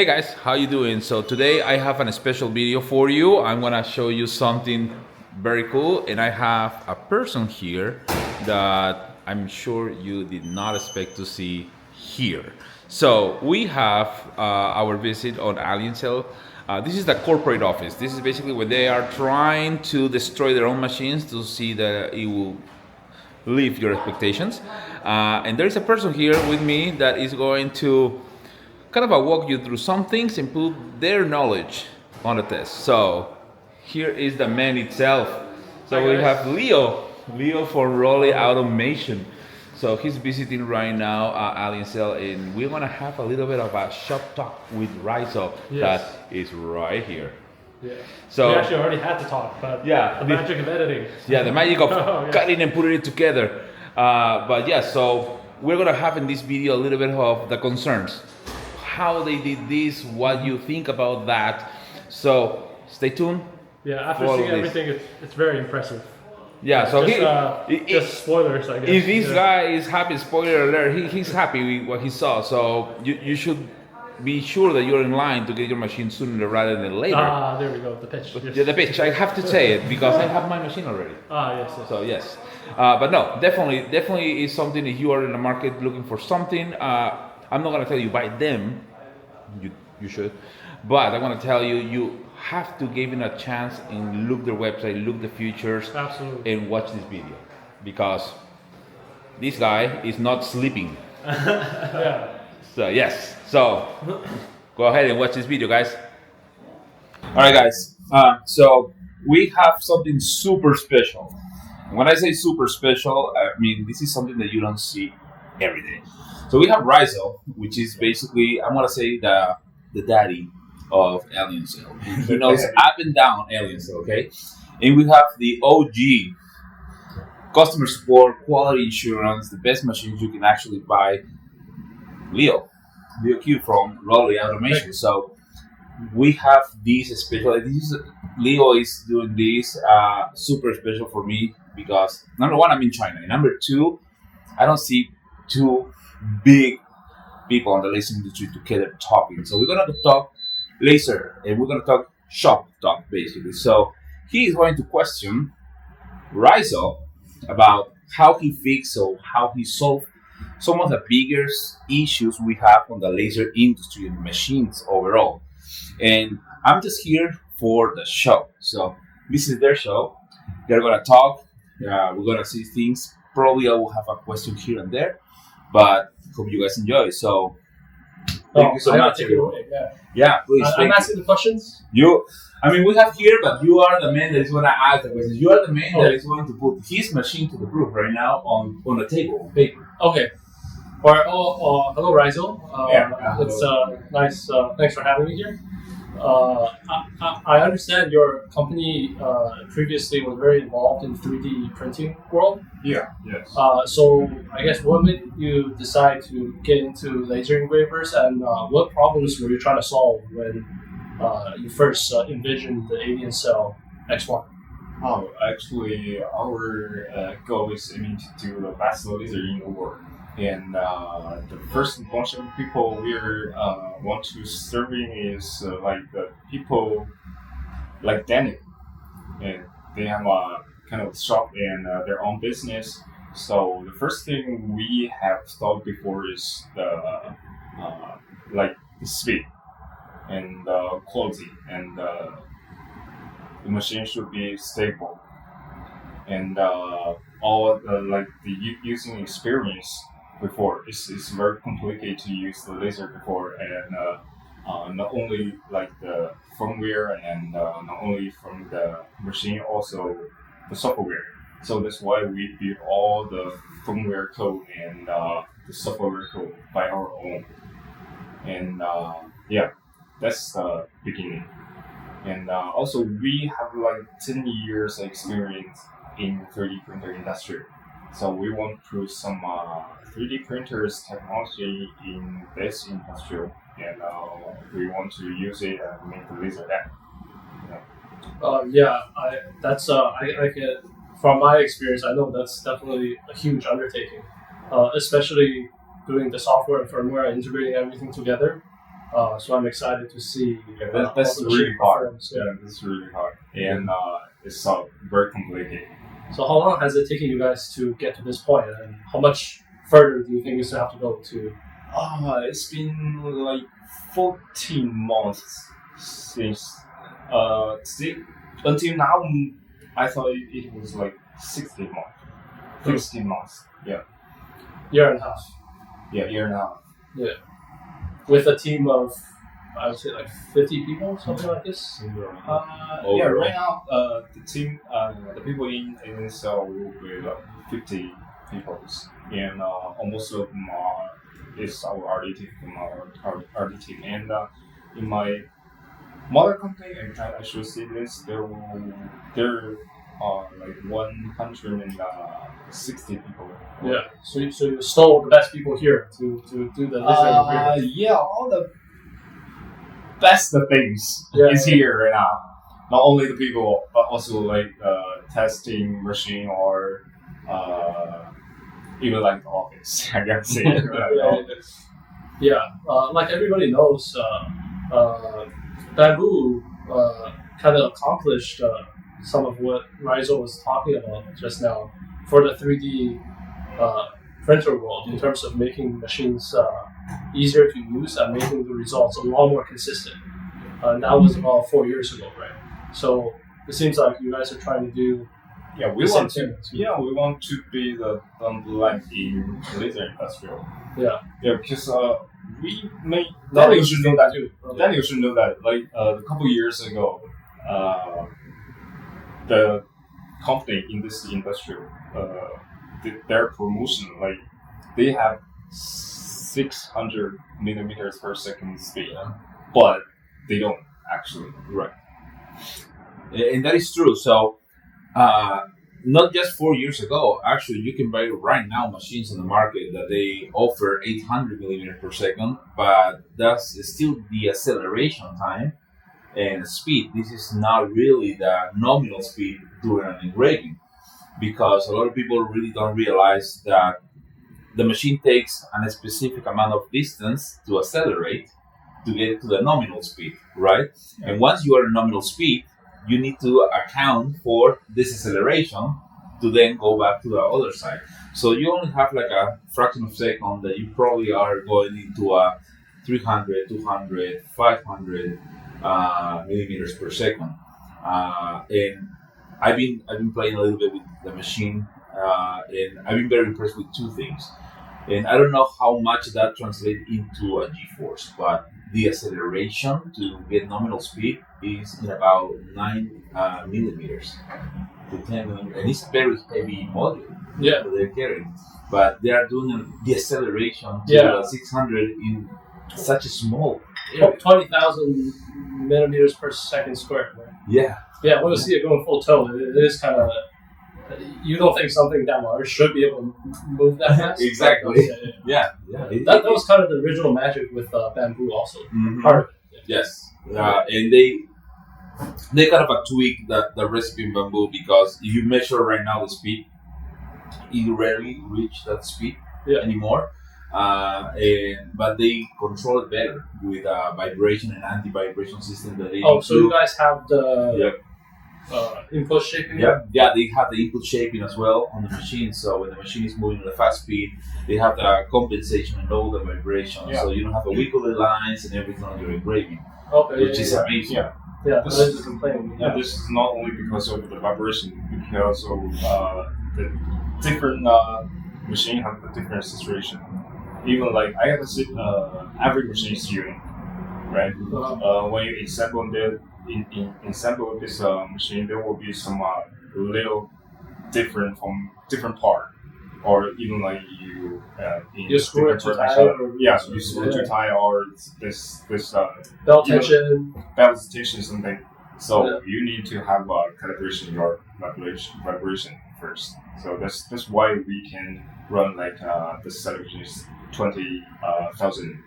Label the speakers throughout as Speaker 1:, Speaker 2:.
Speaker 1: Hey guys, how you doing? So today I have a special video for you. I'm gonna show you something very cool, and I have a person here that I'm sure you did not expect to see here. So we have our visit on Aliencell. This is the corporate office. This is basically where they are trying to destroy their own machines to see that it will live your expectations. And there is a person here with me that is going to kind of walk you through some things and put their knowledge on the test. So here is the man itself. So we have Leo from Roly Automation. So he's visiting right now Aliencell, and we're gonna have a little bit of a shop talk with Raizo.
Speaker 2: Yes.
Speaker 1: That is right here.
Speaker 2: Yeah.
Speaker 1: So
Speaker 2: we actually already had to talk, but the magic of editing.
Speaker 1: Yeah, the magic of
Speaker 2: Oh, yeah.
Speaker 1: cutting and putting it together. But yeah, so we're gonna have in this video a little bit of the concerns, how they did this, what you think about that. So stay tuned.
Speaker 2: Yeah, after
Speaker 1: for all
Speaker 2: seeing
Speaker 1: of this.
Speaker 2: everything, it's very impressive.
Speaker 1: Yeah, so
Speaker 2: Just spoilers, I guess.
Speaker 1: if this
Speaker 2: Yeah.
Speaker 1: guy is happy, spoiler alert, he's happy with what he saw. So you should be sure that you're in line to get your machine sooner rather than later.
Speaker 2: There we go, the pitch. Yes.
Speaker 1: Yeah, the pitch. I have to say it because I have my machine already.
Speaker 2: Yes, yes.
Speaker 1: So yes, but no, definitely is something. If you are in the market looking for something, I'm not gonna tell you buy them. You should, but I'm gonna tell you you have to give it a chance and look their website, look the features,
Speaker 2: Absolutely.
Speaker 1: and watch this video because this guy is not sleeping.
Speaker 2: Yeah.
Speaker 1: So yes, so go ahead and watch this video, guys. All right, guys. So we have something super special. When I say super special, I mean this is something that you don't see every day. So we have Raizo, which is basically I'm gonna say the daddy of Aliencell. He knows up and down Aliencell, okay? And we have the OG customer support, quality insurance, the best machines you can actually buy. Leo Q from Roly Automation. So we have these special. Leo is doing this super special for me because number one, I'm in China. And number two, I don't see two big people in the laser industry together talking. So we're gonna talk laser and we're gonna talk shop talk basically. So he is going to question Raizo about how he fixed or how he solved some of the biggest issues we have on the laser industry and machines overall. And I'm just here for the show. So this is their show. They're gonna talk. We're gonna see things. Probably I will have a question here and there, but hope you guys enjoy. So thank you so much.
Speaker 2: Take it away. Yeah.
Speaker 1: Yeah, please.
Speaker 2: I'm asking the questions.
Speaker 1: I mean, we have here, but you are the man that is going to ask the questions. You are the man that is going to put his machine to the proof right now on the table, on paper.
Speaker 2: Okay. All right. Hello, Raizo. It's nice. Thanks for having me here. I understand your company previously was very involved in 3D printing world.
Speaker 3: Yeah, yes.
Speaker 2: So I guess what made you decide to get into laser engravers, and what problems were you trying to solve when you first envisioned the Aliencell X1?
Speaker 3: Oh, actually, our goal is aiming to do the best laser in the world. And the first bunch of people we want to serving is like the people like Daniel. And they have a kind of shop and their own business. So the first thing we have thought before is the speed and quality, and the machine should be stable, and all the using experience before. It's very complicated to use the laser before, and not only like the firmware and not only from the machine, also the software. So that's why we build all the firmware code and the software code by our own. And yeah, that's the beginning. And also we have like 10 years experience in 3D printer industry. So we want to prove some 3D printers technology in this industry, and we want to use it and make the laser that.
Speaker 2: I can, from my experience, I know that's definitely a huge undertaking, especially doing the software and firmware, integrating everything together. So I'm excited to see.
Speaker 3: That's
Speaker 2: how the
Speaker 3: really
Speaker 2: machine
Speaker 3: hard.
Speaker 2: performs,
Speaker 3: Yeah, that's really hard, and it's very complicated.
Speaker 2: So how long has it taken you guys to get to this point, and how much further do you think you still have to go to?
Speaker 3: It's been like 14 months since until now. I thought it was like 16 months. 16 months. Yeah.
Speaker 2: Year and a half.
Speaker 3: Yeah, year and a half.
Speaker 2: Yeah. With a team of, I would say, like 50 people, something like this.
Speaker 3: Yeah, right now, the team, the people in Aliencell will be like 50 people, and almost of them is our RD team, our RD team, and in my mother company, I should say this, there are like 160 people.
Speaker 2: Yeah. So you stole the best people here to do the laser
Speaker 3: yeah, all the best things
Speaker 2: Yeah,
Speaker 3: is here right now. Not only the people, but also like testing machine or even like the office. I can say.
Speaker 2: Yeah. Like everybody knows, Bamboo kind of accomplished some of what Raizo was talking about just now for the 3D printer world in terms of making machines easier to use and making the results a lot more consistent. And that was about 4 years ago, right? So it seems like you guys are trying to do
Speaker 3: we want to. Yeah, we want to be the like in laser industrial.
Speaker 2: Yeah.
Speaker 3: Yeah, because we made.
Speaker 2: Not
Speaker 3: Daniel should know that.
Speaker 2: too.
Speaker 3: Daniel should know that. Like a couple years ago, the company in this industrial, their promotion, like they have 600 millimeters per second speed, but they don't actually.
Speaker 1: Right. And that is true. So, not just 4 years ago, actually, you can buy right now machines on the market that they offer 800 millimeters per second, but that's still the acceleration time and speed. This is not really the nominal speed during an engraving, because a lot of people really don't realize that the machine takes a specific amount of distance to accelerate to get to the nominal speed, right?
Speaker 3: Yeah.
Speaker 1: And once you are at nominal speed, you need to account for this acceleration to then go back to the other side. So you only have like a fraction of a second that you probably are going into a 300, 200, 500 millimeters per second. And I've been playing a little bit with the machine, and I've been very impressed with two things. And I don't know how much that translates into a G-force, but the acceleration to get nominal speed is in about 9 millimeters to 10 millimeters. And it's very heavy module that they're carrying. But they are doing the acceleration to 600 in such a small area.
Speaker 2: 20,000 millimeters per second squared, right?
Speaker 1: Yeah.
Speaker 2: Yeah, when you see it going full tone, it is kind of. You don't think something that large should be able to move that fast?
Speaker 1: Exactly. Yeah.
Speaker 2: That was kind of the original magic with Bamboo, also.
Speaker 1: Mm-hmm.
Speaker 2: Part of it.
Speaker 1: Yes. And they kind of tweak the recipe in Bamboo, because if you measure right now the speed, you rarely reach that speed anymore. But they control it better with a vibration and anti-vibration system that they
Speaker 2: so you guys have the input shaping?
Speaker 1: Yeah, they have the input shaping as well on the machine. So when the machine is moving at a fast speed, they have the compensation and all the vibration.
Speaker 3: Yeah.
Speaker 1: So you don't have the wiggly lines and everything on your engraving,
Speaker 2: Okay,
Speaker 1: which is amazing.
Speaker 3: Yeah.
Speaker 2: Yeah,
Speaker 3: This
Speaker 2: that is a complaint.
Speaker 3: Yeah, this is not only because of the vibration, because of the different machine have a different situation. Even like I have to see every machine is unique, right? When you assemble assemble this machine, there will be some little different from different part, or even like
Speaker 2: you screw it too tight,
Speaker 3: so you screw it too tight, or this
Speaker 2: belt tension,
Speaker 3: something. So you need to have calibration your vibration first. So that's why we can run like the celebration is 20,000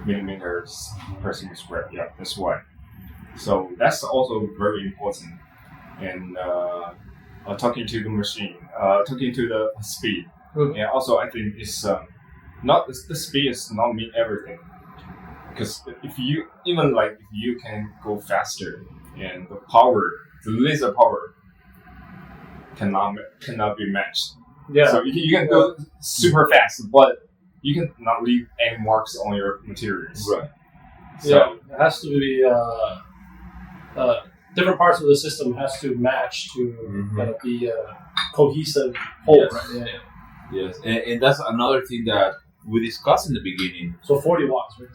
Speaker 3: millimeters per second square. Yeah, that's why. So that's also very important. And talking to the machine, talking to the speed.
Speaker 2: Mm.
Speaker 3: And also I think it's not the speed is not mean everything. because if you even like if you can go faster, and the laser power cannot be matched.
Speaker 2: Yeah.
Speaker 3: So you can go super fast, but you can not leave any marks on your materials.
Speaker 1: Right.
Speaker 3: So
Speaker 2: it has to be different parts of the system has to match to kind of be a cohesive whole.
Speaker 1: Yes.
Speaker 2: Right? Yeah.
Speaker 1: Yes, and that's another thing that we discussed in the beginning.
Speaker 2: So 40 watts, right?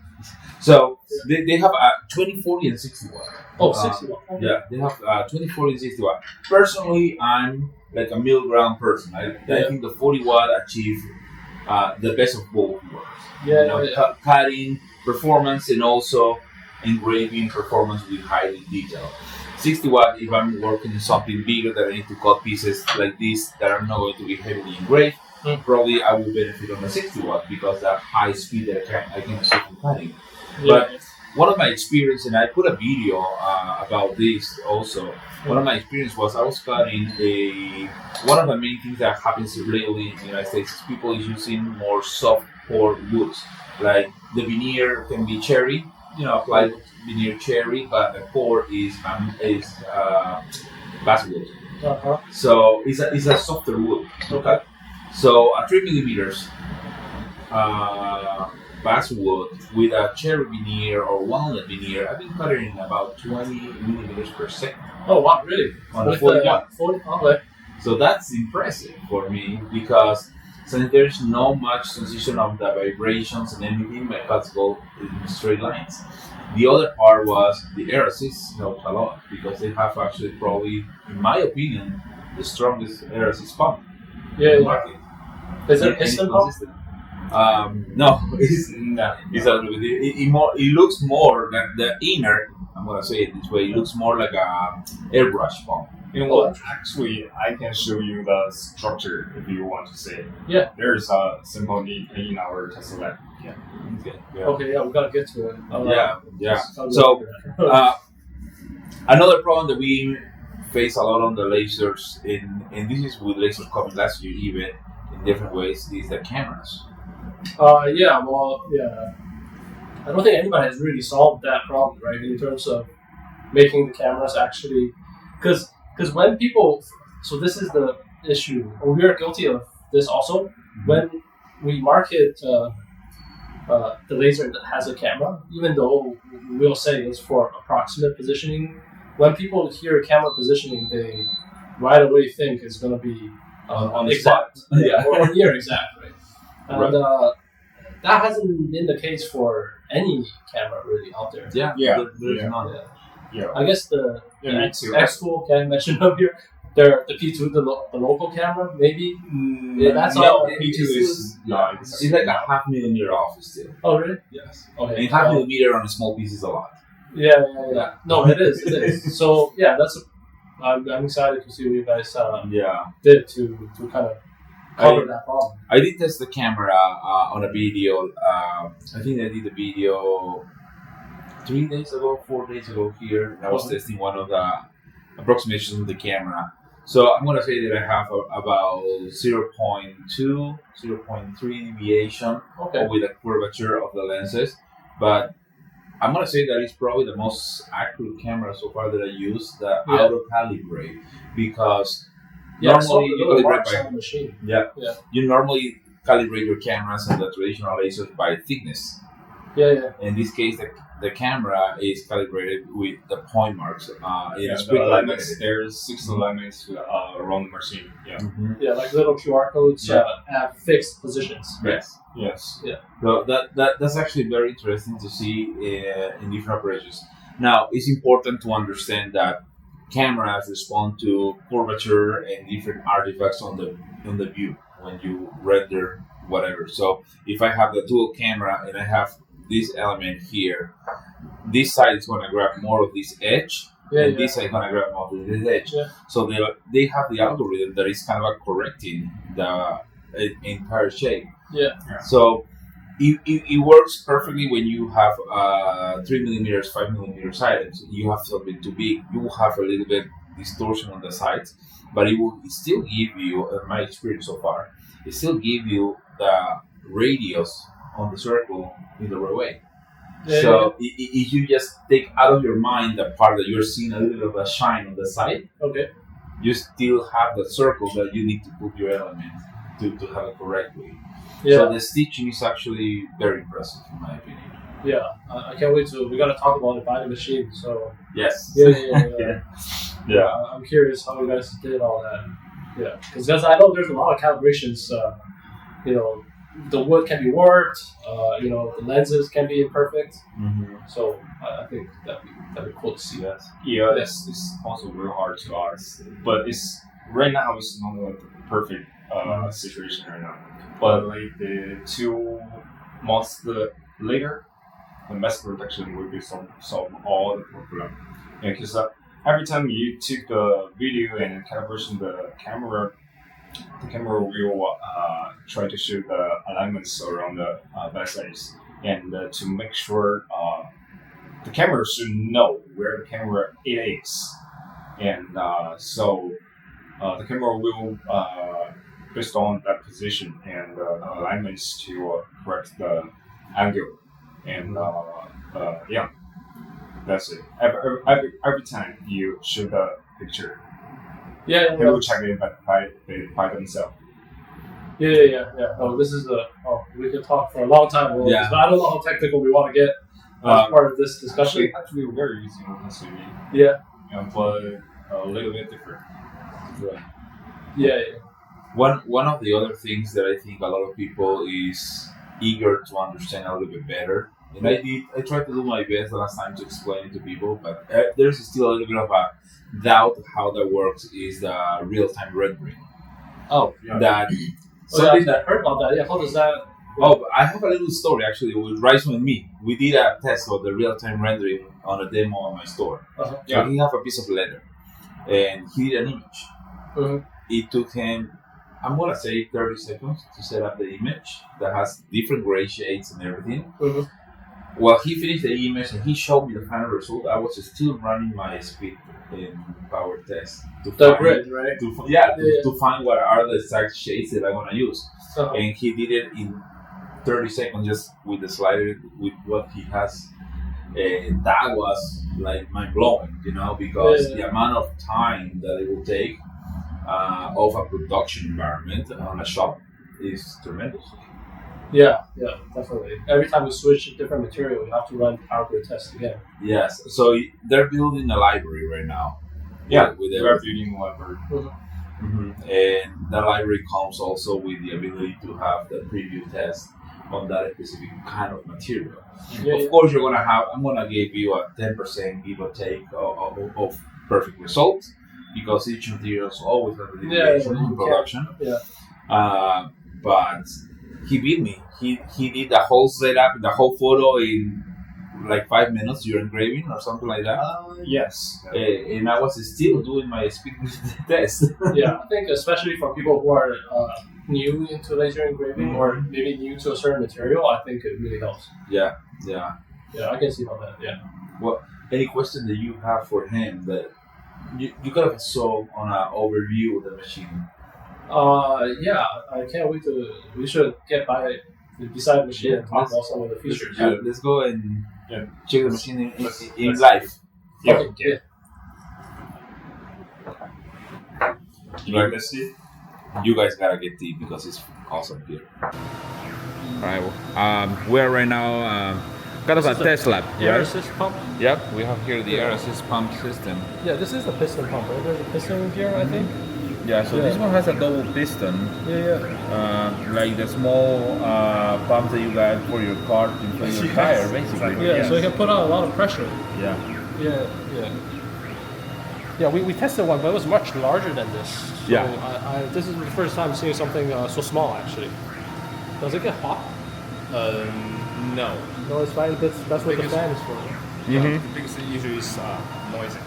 Speaker 1: So they have 20, 40, and 60 watt.
Speaker 2: Oh, 60 watts. Okay.
Speaker 1: Yeah, they have 20, 40, and 60 watt. Personally, I'm like a middle ground person. I think the 40 watt achieve the best of both worlds.
Speaker 2: Yeah,
Speaker 1: Cutting performance and also engraving performance with highly detail. 60 watt, if I'm working on something bigger that I need to cut pieces like this that are not going to be heavily engraved, probably I will benefit on the 60 watt because that high speed that I can achieve in cutting. But one of my experience, and I put a video about this also. One of my experience was I was cutting one of the main things that happens lately in the United States is people is using more soft core woods. Like the veneer can be cherry, applied veneer cherry, but the core is basswood. So it's a softer wood.
Speaker 2: Okay.
Speaker 1: So a 3 millimeters basswood with a cherry veneer or walnut veneer, I've been cutting about 20 millimeters per second.
Speaker 2: Oh wow, really?
Speaker 1: On a 40 watt.
Speaker 2: 40, okay.
Speaker 1: So that's impressive for me because since there's no much transition of the vibrations and anything, my cuts go in straight lines. The other part was the air assist helps a lot because they have actually probably, in my opinion, the strongest air assist pump in the market.
Speaker 2: Is it piston pump?
Speaker 1: No, it's not. It looks more like the inner. I'm gonna say it this way. It looks more like a airbrush pump.
Speaker 3: You know what? Actually, I can show you the structure if you want to see it.
Speaker 2: Yeah.
Speaker 3: There's a simple need in our test lab. Yeah.
Speaker 2: Okay. Yeah, we gotta get to it.
Speaker 1: Yeah. So another problem that we face a lot on the lasers, and this is with lasers coming last year even in different ways, is the cameras.
Speaker 2: I don't think anybody has really solved that problem, right? In terms of making the cameras actually, because when people, so this is the issue, and we are guilty of this also. When we market the laser that has a camera, even though we'll say it's for approximate positioning, when people hear camera positioning, they right away think it's going to be
Speaker 1: on the
Speaker 2: exact,
Speaker 1: spot. Yeah.
Speaker 2: or near exact, right? And that hasn't been the case for any camera really out there.
Speaker 1: There's none.
Speaker 3: Yeah.
Speaker 2: I guess the
Speaker 3: X2.
Speaker 2: X2 can mention up here. The P2, the local camera, maybe. That's all.
Speaker 3: P2 is
Speaker 1: It's like a 0.5 millimeter off still.
Speaker 2: Oh really?
Speaker 1: Yes.
Speaker 2: Okay.
Speaker 1: And 0.5 millimeter on a small piece is a lot.
Speaker 2: Yeah. No, it is. It is. So yeah, I'm excited to see what you guys did to kind of cover that problem.
Speaker 1: I did test the camera on a video. I think I did the video 4 days ago here. And I was testing one of the approximations of the camera. So I'm going to say that I have about 0.2, 0.3 deviation with the curvature of the lenses. But I'm going to say that it's probably the most accurate camera so far that I use, the auto-calibrate, because normally you calibrate by
Speaker 2: machine.
Speaker 1: You normally calibrate your cameras and the traditional lasers by thickness. In this case, the camera is calibrated with the point marks.
Speaker 3: There's 6 elements around the machine.
Speaker 2: Like little QR codes at fixed positions.
Speaker 1: Yes. So that's actually very interesting to see in different operations. Now, it's important to understand that cameras respond to curvature and different artifacts on the view when you render whatever. So if I have the dual camera and I have this element here, this side is going to grab more of this edge, and this side is going to grab more of this edge. So they have the algorithm that is kind of correcting the entire shape. So it works perfectly when you have 3 millimeters, 5 millimeters items. You have something too big, you will have a little bit distortion on the sides, but it will still give you, in my experience so far, the radius on the circle in the right way.
Speaker 2: Yeah,
Speaker 1: So if you just take out of your mind the part that you're seeing a little bit of a shine on the side,
Speaker 2: Okay.
Speaker 1: you still have the circle that you need to put your element to have it correctly.
Speaker 2: Yeah.
Speaker 1: So the stitching is actually very impressive in my opinion.
Speaker 2: Yeah. I can't wait to. We gotta talk about it by the machine. So.
Speaker 1: Yes.
Speaker 2: Yeah. I'm curious how you guys did all that. Yeah, because I know there's a lot of calibrations. You know, the wood can be warped. You know, the lenses can be imperfect. So I think that'd be cool to see.
Speaker 1: Yes.
Speaker 3: Yeah, it's also real hard to us, but it's right now it's not like the perfect situation right now. But like the 2 months later, the mass production will be solve all the problem. Yeah, because every time you took the video and calibration the camera will try to show the alignments around the backspace, and to make sure the camera should know where the camera it is, and so the camera will based on that position and alignments to correct the angle, and yeah, that's it. Every time you shoot the picture,
Speaker 2: Yeah.
Speaker 3: they will check it by themselves.
Speaker 2: Yeah. Oh, this is we could talk for a long time. But I don't know how technical we want to get as part of this discussion.
Speaker 3: Actually very easy on CV.
Speaker 2: Yeah.
Speaker 3: But a little bit different.
Speaker 2: Yeah.
Speaker 1: One of the other things that I think a lot of people is eager to understand a little bit better, and I tried to do my best the last time to explain it to people, but there's still a little bit of a doubt how that works, is the real-time rendering.
Speaker 2: Oh, yeah.
Speaker 1: That
Speaker 2: something that I heard about that. Yeah, how does that?
Speaker 1: Oh, I have a little story actually with Raizo and me. We did a test of the real-time rendering on a demo on my store.
Speaker 2: Uh-huh.
Speaker 1: So he have a piece of leather, and he did an image.
Speaker 2: Mm-hmm.
Speaker 1: It took him, I'm gonna say 30 seconds to set up the image that has different gray shades and everything.
Speaker 2: Mm-hmm.
Speaker 1: Well, he finished the image and he showed me the final result. I was still running my speed and power test to
Speaker 2: the grid, right?
Speaker 1: To find what are the exact shades that I'm gonna use.
Speaker 2: Uh-huh.
Speaker 1: And he did it in 30 seconds just with the slider, with what he has. And that was like mind blowing, because the amount of time that it will take of a production environment on a shop is tremendous.
Speaker 2: Yeah, definitely. Every time we switch a different material, we have to run power grid test again.
Speaker 1: Yes, so they're building a library right now.
Speaker 3: Yeah, they're building a library.
Speaker 1: Mm-hmm. And that library comes also with the ability to have the preview test on that specific kind of material. Of course, I'm gonna give you a 10% give or take of perfect results, because each material is always going to be in production. Yeah. But he beat me. He did the whole setup, the whole photo in like 5 minutes. You're engraving or something like that.
Speaker 3: Yes.
Speaker 1: And I was still doing my speed test.
Speaker 2: Yeah, I think especially for people who are new into laser engraving or maybe new to a certain material, I think it really helps. Yeah, I can see about that. Yeah.
Speaker 1: Well, any question that you have for him that you kind of saw on an overview of the machine?
Speaker 2: Yeah, I can't wait we should get beside the machine and talk about some of the features.
Speaker 1: Let's go and check the machine in live.
Speaker 2: Yeah. Okay.
Speaker 3: You like this seat?
Speaker 1: You guys gotta get tea because it's awesome here. Alright, we're right now kind of a test lab.
Speaker 2: Air assist pump?
Speaker 1: Yep, we have here the air assist pump system.
Speaker 2: Yeah, this is the piston pump, right? There's a piston here, I think.
Speaker 1: Yeah, so this one has a double piston. Like the small pump that you got for your car to inflate your tire, basically.
Speaker 2: Yeah, so you can put on a lot of pressure. Yeah, we tested one, but it was much larger than this. So this is the first time seeing something so small, actually. Does it get hot?
Speaker 3: No.
Speaker 2: No, it's fine. That's what the fan is for.
Speaker 3: The biggest issue is noisy.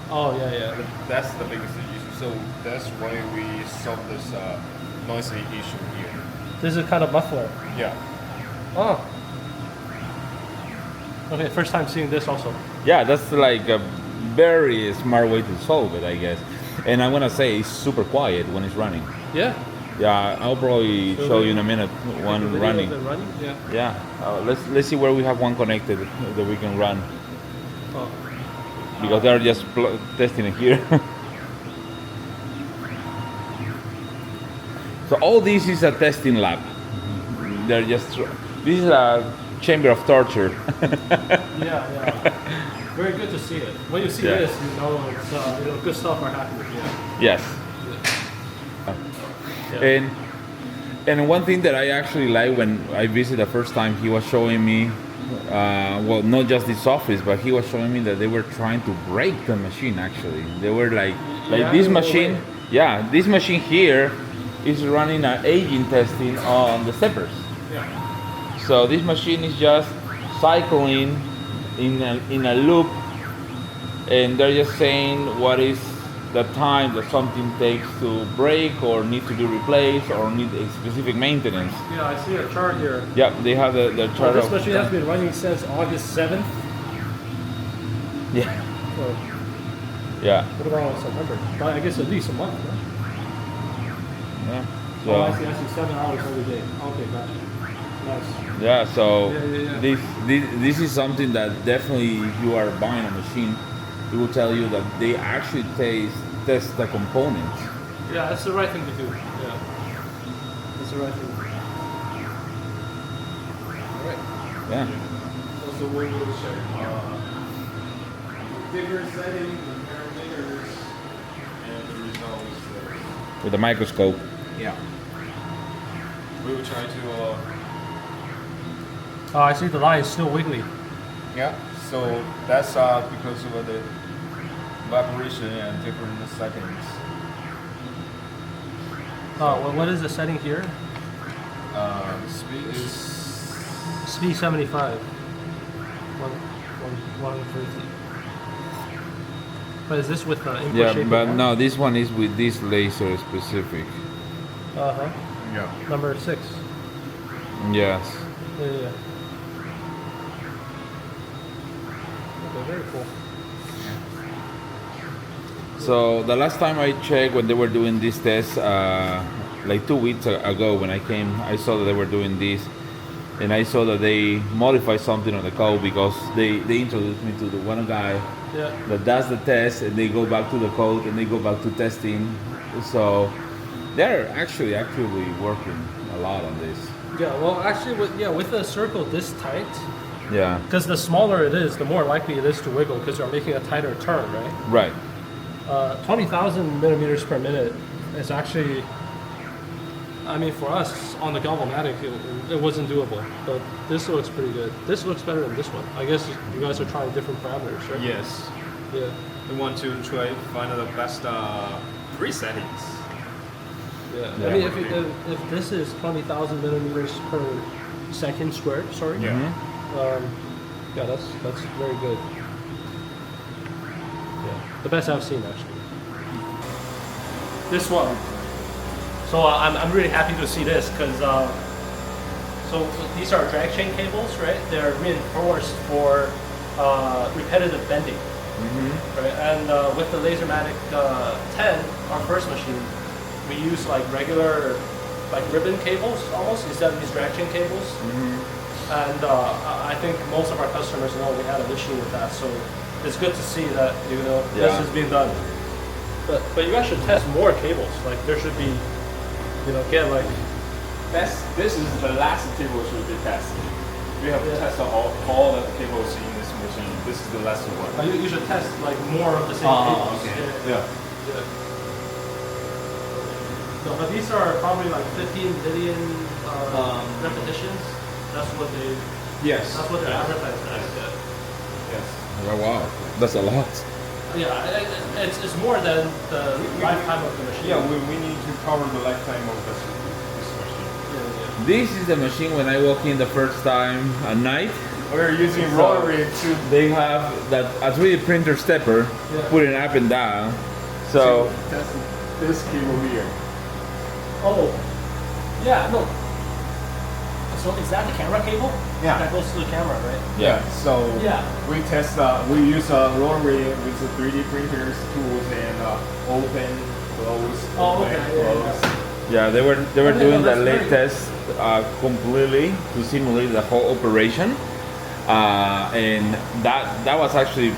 Speaker 2: Oh, yeah.
Speaker 3: That's the biggest issue. So that's why we solve this noisy issue here.
Speaker 2: This is kind of muffler.
Speaker 3: Yeah.
Speaker 2: Oh. Okay, first time seeing this also.
Speaker 1: Yeah, that's like a very smart way to solve it, I guess. And I want to say it's super quiet when it's running.
Speaker 2: Yeah.
Speaker 1: Yeah, I'll probably
Speaker 2: So
Speaker 1: show
Speaker 2: we-
Speaker 1: you in a minute one
Speaker 2: Video of
Speaker 1: running.
Speaker 2: them running? Yeah.
Speaker 1: Yeah, let's see where we have one connected that we can run
Speaker 2: Oh.
Speaker 1: because they're just testing it here. So all this is a testing lab. They're just this is a chamber of torture.
Speaker 2: Yeah. Very good to see it. When you see
Speaker 1: Yeah.
Speaker 2: this, you know it's good stuff are happening. Yeah.
Speaker 1: Yes.
Speaker 2: Yeah.
Speaker 1: And one thing that I actually like when I visited the first time, he was showing me, well, not just this office, but he was showing me that they were trying to break the machine. Actually, they were like
Speaker 2: Yeah,
Speaker 1: this
Speaker 2: in a
Speaker 1: machine.
Speaker 2: way.
Speaker 1: Yeah, this machine here is running an aging testing on the steppers.
Speaker 2: Yeah.
Speaker 1: So this machine is just cycling in a loop, and they're just saying what is the time that something takes to break or need to be replaced or need a specific maintenance.
Speaker 2: Yeah, I see a chart here.
Speaker 1: Yeah, they have the chart
Speaker 2: This
Speaker 1: of.
Speaker 2: machine has been running since August 7th.
Speaker 1: Yeah,
Speaker 2: So
Speaker 1: yeah,
Speaker 2: what about September? Well, I guess at least a month, right?
Speaker 1: yeah.
Speaker 2: Oh, I
Speaker 1: So
Speaker 2: see 7 hours every day. Okay, gotcha. Nice.
Speaker 1: yeah, so
Speaker 2: Yeah.
Speaker 1: this is something that definitely if you are buying a machine, it will tell you that they actually test the components.
Speaker 2: Yeah, that's the right thing to do. Yeah. That's the right thing to do. Alright.
Speaker 1: Yeah.
Speaker 2: Also, we will check bigger settings and parameters and the results there.
Speaker 1: With the microscope.
Speaker 3: Yeah. We will try to.
Speaker 2: Oh, I see the line is still wiggly.
Speaker 3: Yeah. So that's because of the vibration and different settings.
Speaker 2: What is the setting here?
Speaker 3: Speed is
Speaker 2: Speed 75. 150. But is this with the input
Speaker 1: Yeah,
Speaker 2: shape?
Speaker 1: but no, this one is with this laser specific.
Speaker 2: Uh-huh.
Speaker 3: yeah.
Speaker 2: Number 6.
Speaker 1: Yes.
Speaker 2: Yeah. Okay, very cool.
Speaker 1: So the last time I checked when they were doing this test, like 2 weeks ago when I came, I saw that they were doing this, and I saw that they modified something on the code because they introduced me to the one guy
Speaker 2: Yeah.
Speaker 1: that does the test, and they go back to the code and they go back to testing. So they're actually working a lot on this.
Speaker 2: Yeah, well, actually, with a circle this tight,
Speaker 1: Yeah.
Speaker 2: because the smaller it is, the more likely it is to wiggle because you're making a tighter turn, right?
Speaker 1: Right.
Speaker 2: 20,000 millimeters per minute is actually, I mean, for us on the Galvamatic, it wasn't doable. But this looks pretty good. This looks better than this one. I guess you guys are trying different parameters, right?
Speaker 3: Yes.
Speaker 2: Yeah.
Speaker 3: We want to try to find the best presettings.
Speaker 2: Yeah.
Speaker 1: Yeah.
Speaker 2: I mean, if this is 20,000 millimeters per second squared, sorry.
Speaker 3: Yeah.
Speaker 2: Yeah, that's very good. Yeah, the best I've seen actually. This one. So I'm really happy to see this because so these are drag chain cables, right? They're reinforced for repetitive bending, right? And with the Lasermatic 10, our first machine, we use like regular like ribbon cables almost instead of these drag chain cables. And I think most of our customers know we had an issue with that, so it's good to see that this
Speaker 1: Yeah.
Speaker 2: is being done. But you guys should test more cables. Like there should be, get like
Speaker 3: This is the last cable should be tested. We have to test all the cables in this machine. This is the last one.
Speaker 2: you should test like more of the same cables.
Speaker 3: Yeah.
Speaker 2: Yeah. So, but these are probably like 15 billion repetitions. That's what they.
Speaker 3: Yes.
Speaker 2: That's what they're advertising as.
Speaker 3: Yes.
Speaker 1: Oh, wow, that's a lot.
Speaker 2: Yeah, it's more than the lifetime of the machine.
Speaker 3: Yeah, we need to cover the lifetime of this machine.
Speaker 2: Yeah.
Speaker 1: This is the machine when I walk in the first time at night.
Speaker 3: We're using
Speaker 1: So-
Speaker 3: rotary to
Speaker 1: They have that a 3D printer stepper,
Speaker 2: Yeah.
Speaker 1: putting up and down. So
Speaker 3: test this cable here.
Speaker 2: Oh, yeah, no. So is that the camera cable?
Speaker 3: Yeah.
Speaker 2: That goes to the camera, right?
Speaker 3: Yeah. So
Speaker 2: Yeah.
Speaker 3: we test. We use rotary with the 3D printers tools and open, close,
Speaker 2: Oh,
Speaker 3: open,
Speaker 2: okay, yeah,
Speaker 3: close.
Speaker 1: Yeah, they were
Speaker 2: Okay,
Speaker 1: doing
Speaker 2: well,
Speaker 1: the
Speaker 2: that's
Speaker 1: late
Speaker 2: great.
Speaker 1: test completely to simulate the whole operation, and that was actually,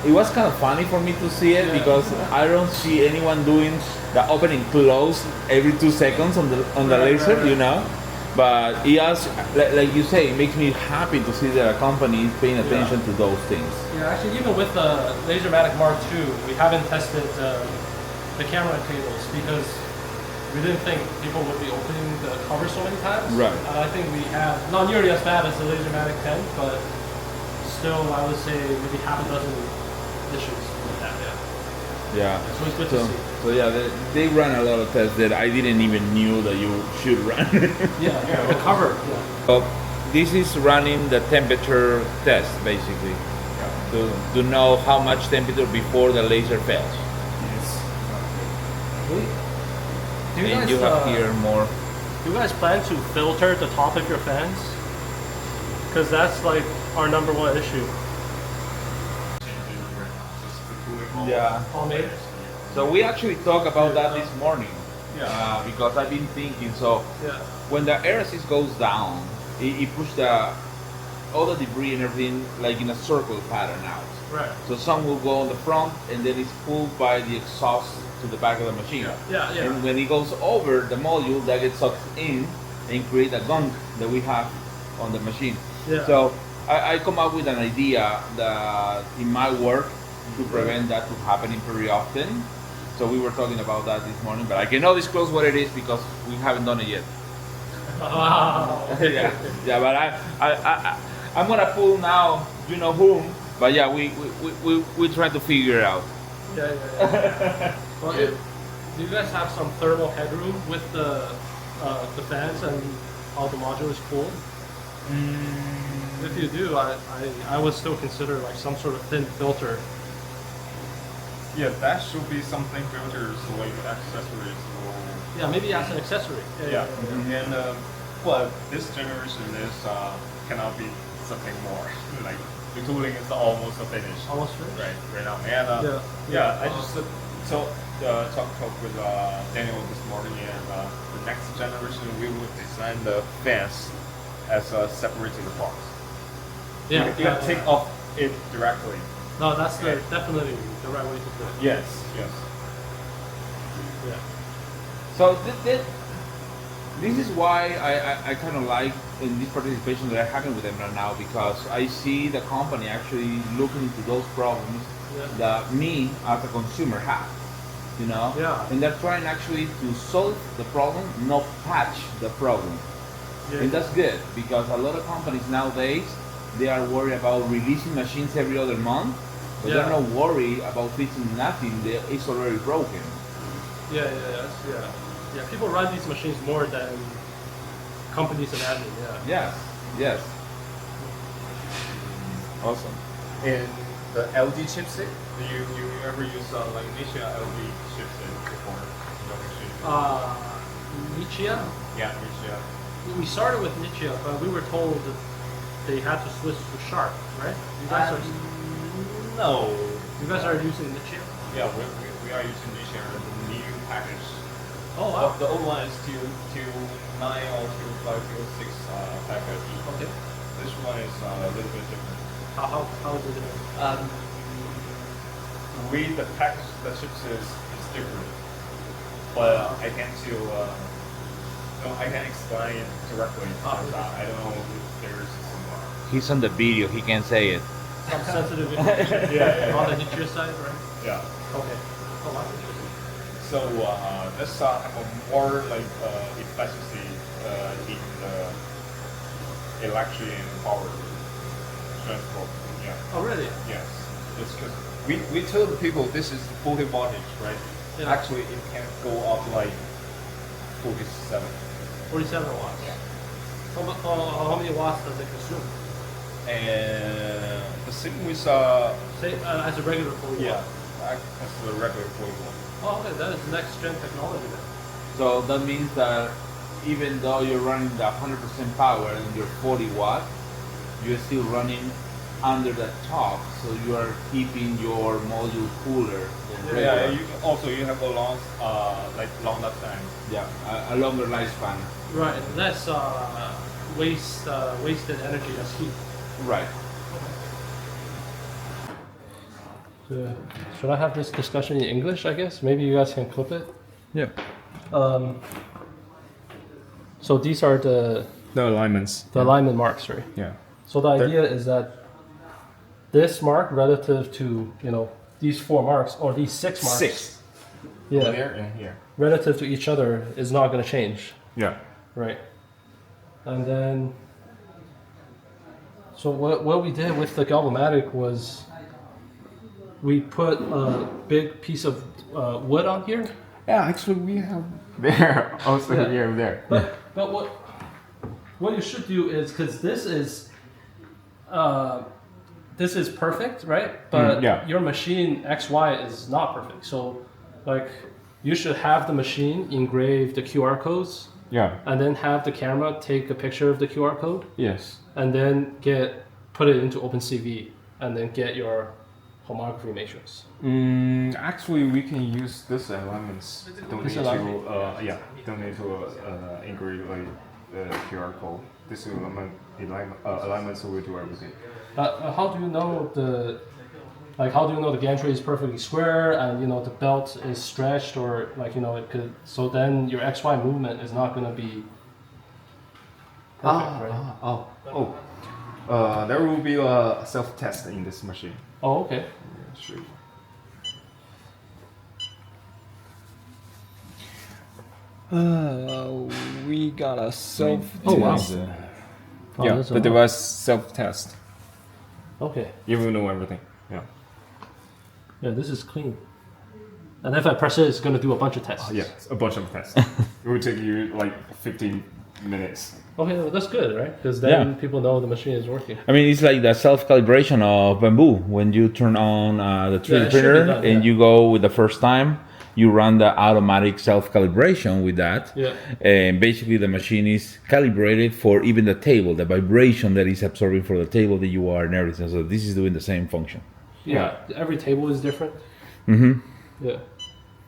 Speaker 1: it was kind of funny for me to see it
Speaker 2: Yeah.
Speaker 1: because I don't see anyone doing the open and close every 2 seconds on the
Speaker 2: Right,
Speaker 1: laser,
Speaker 2: right.
Speaker 1: you know. But it has, like you say, it makes me happy to see that a company is paying attention to those things.
Speaker 2: Yeah, actually, even with the Lasermatic Mark II, we haven't tested the camera cables because we didn't think people would be opening the cover so many times.
Speaker 1: Right.
Speaker 2: I think we have, not nearly as bad as the Lasermatic 10, but still, I would say maybe half a dozen issues with that, yeah.
Speaker 1: Yeah.
Speaker 2: So it's good to see.
Speaker 1: So yeah, they run a lot of tests that I didn't even knew that you should run.
Speaker 2: Yeah, the cover. Yeah.
Speaker 1: So this is running the temperature test basically to know how much temperature before the laser fails.
Speaker 3: Yes.
Speaker 2: Do you
Speaker 1: And
Speaker 2: guys,
Speaker 1: you have here more.
Speaker 2: do you guys plan to filter the top of your fans? Because that's like our number one issue.
Speaker 1: Yeah.
Speaker 2: Homemade?
Speaker 1: So we actually talked about that this morning.
Speaker 2: Yeah.
Speaker 1: Because I've been thinking. So
Speaker 2: Yeah.
Speaker 1: when the air assist goes down, it pushes all the debris and everything like in a circle pattern out.
Speaker 2: Right.
Speaker 1: So some will go on the front and then it's pulled by the exhaust to the back of the machine.
Speaker 2: Yeah, yeah.
Speaker 1: And when it goes over the module, that gets sucked in and create a gunk that we have on the machine.
Speaker 2: Yeah.
Speaker 1: So I come up with an idea that it might work to prevent that from happening very often. So we were talking about that this morning, but I cannot disclose what it is because we haven't done it yet.
Speaker 2: Wow.
Speaker 1: Yeah, yeah, but I'm gonna pull now, you know whom, but yeah, we trying to figure it out.
Speaker 2: Yeah, yeah, yeah. Well, do you guys have some thermal headroom with the fans and how the module is cooled? If you do, I would still consider like some sort of thin filter.
Speaker 3: Yeah, that should be something filters like accessories or
Speaker 2: Yeah, maybe as an accessory.
Speaker 3: yeah. And but this generation is cannot be something more. Like the cooling is almost a finish.
Speaker 2: Almost finished.
Speaker 3: Right now. And I just talked with Daniel this morning, and the next generation we will design the fans as separated parts.
Speaker 2: Yeah.
Speaker 3: You can take off it directly.
Speaker 2: No, that's definitely the right way to do it.
Speaker 3: Yes, yes.
Speaker 2: Yeah.
Speaker 1: So this is why I kind of like in this participation that I having with them right now, because I see the company actually looking into those problems that me as a consumer have, you know?
Speaker 2: Yeah.
Speaker 1: And they're trying actually to solve the problem, not patch the problem.
Speaker 2: Yeah.
Speaker 1: And that's good because a lot of companies nowadays, they are worried about releasing machines every other month, but they're not worried about fixing nothing that is already broken.
Speaker 2: Yeah. Yeah, people run these machines more than companies and admin, yeah.
Speaker 1: Yes. Awesome.
Speaker 3: And the LG chipset, do you ever use like Nichia LG chipset before your machine?
Speaker 2: Nichia?
Speaker 3: Yeah, Nichia.
Speaker 2: We started with Nichia, but we were told that they had to switch to Sharp, right? You guys
Speaker 3: No.
Speaker 2: are using Nichia?
Speaker 3: Yeah, we are using Nichia, the new package.
Speaker 2: Oh wow.
Speaker 3: The old one is 2.9 or 2.5, 2.6 package.
Speaker 2: Okay.
Speaker 3: This one is a little bit different.
Speaker 2: How is it different?
Speaker 3: The package, the chipset is different, but I can't I can't explain it directly because I don't know if there's some.
Speaker 1: He's on the video, he can say it.
Speaker 2: Some sensitive information
Speaker 3: Yeah.
Speaker 2: on the Nichia side, right?
Speaker 3: Yeah.
Speaker 2: Okay. Oh, that's interesting.
Speaker 3: So this have a more like efficiency in the electric and power transport. Yeah.
Speaker 2: Oh, really?
Speaker 3: Yes. It's because we told the people this is 40 voltage, right?
Speaker 2: Yeah.
Speaker 3: Actually, it can go up like 47.
Speaker 2: 47 watts.
Speaker 3: Yeah.
Speaker 2: How many watts does it consume?
Speaker 3: And the same with
Speaker 2: Say as a regular 40
Speaker 3: yeah,
Speaker 2: watt.
Speaker 3: that's the regular 41.
Speaker 2: Oh, okay, that is next gen technology then.
Speaker 1: So that means that even though you're running the 100% power and you're 40 watt, you're still running under the top, so you are keeping your module cooler than regular.
Speaker 3: Yeah, you have a long long lifetime.
Speaker 1: Yeah, a longer lifespan.
Speaker 2: Right. Less wasted energy as heat.
Speaker 1: Right.
Speaker 2: Should I have this discussion in English? I guess maybe you guys can clip it.
Speaker 1: Yeah.
Speaker 2: So these are the
Speaker 3: alignments.
Speaker 2: alignment marks, right?
Speaker 3: Yeah.
Speaker 2: So the idea is that this mark relative to these 4 marks or these 6 marks.
Speaker 3: 6.
Speaker 2: Yeah.
Speaker 3: There and here.
Speaker 2: Relative to each other is not going to change.
Speaker 3: Yeah.
Speaker 2: Right. And then, so what we did with the galvamatic was we put a big piece of wood on here.
Speaker 3: Yeah, actually we have there also
Speaker 2: Yeah.
Speaker 3: here and there.
Speaker 2: But what you should do is, because this is perfect, right? But
Speaker 3: yeah.
Speaker 2: your machine XY is not perfect. So like you should have the machine engrave the QR codes.
Speaker 3: Yeah.
Speaker 2: And then have the camera take a picture of the QR code,
Speaker 3: Yes.
Speaker 2: and then put it into OpenCV, and then get your homography matrix.
Speaker 3: Actually, we can use this alignments. Don't need to engrave like the QR code. This alignments will do everything.
Speaker 2: How do you know how do you know the gantry is perfectly square and the belt is stretched, or it could? So then your XY movement is not going to be perfect, right?
Speaker 3: There will be a self-test in this machine.
Speaker 2: Oh, okay.
Speaker 3: Yeah, sure. We got a self.
Speaker 2: Oh, wow.
Speaker 3: Yeah,
Speaker 2: that's a
Speaker 3: the
Speaker 2: lot.
Speaker 3: device self-test.
Speaker 2: Okay.
Speaker 3: You will know everything. Yeah.
Speaker 2: Yeah, this is clean. And if I press it, it's going to do a bunch of tests.
Speaker 3: Yeah, a bunch of tests. It will take you like 15 minutes.
Speaker 2: Okay, well, that's good, right? Because then people know the machine is working.
Speaker 1: I mean, it's like the self-calibration of Bamboo. When you turn on the 3D
Speaker 2: it should be
Speaker 1: printer
Speaker 2: done,
Speaker 1: and you go with the first time, you run the automatic self-calibration with that.
Speaker 2: Yeah.
Speaker 1: And basically the machine is calibrated for even the table, the vibration that is absorbing for the table that you are and everything. So this is doing the same function.
Speaker 2: Yeah, every table is different.
Speaker 1: Mm-hmm.
Speaker 2: Yeah.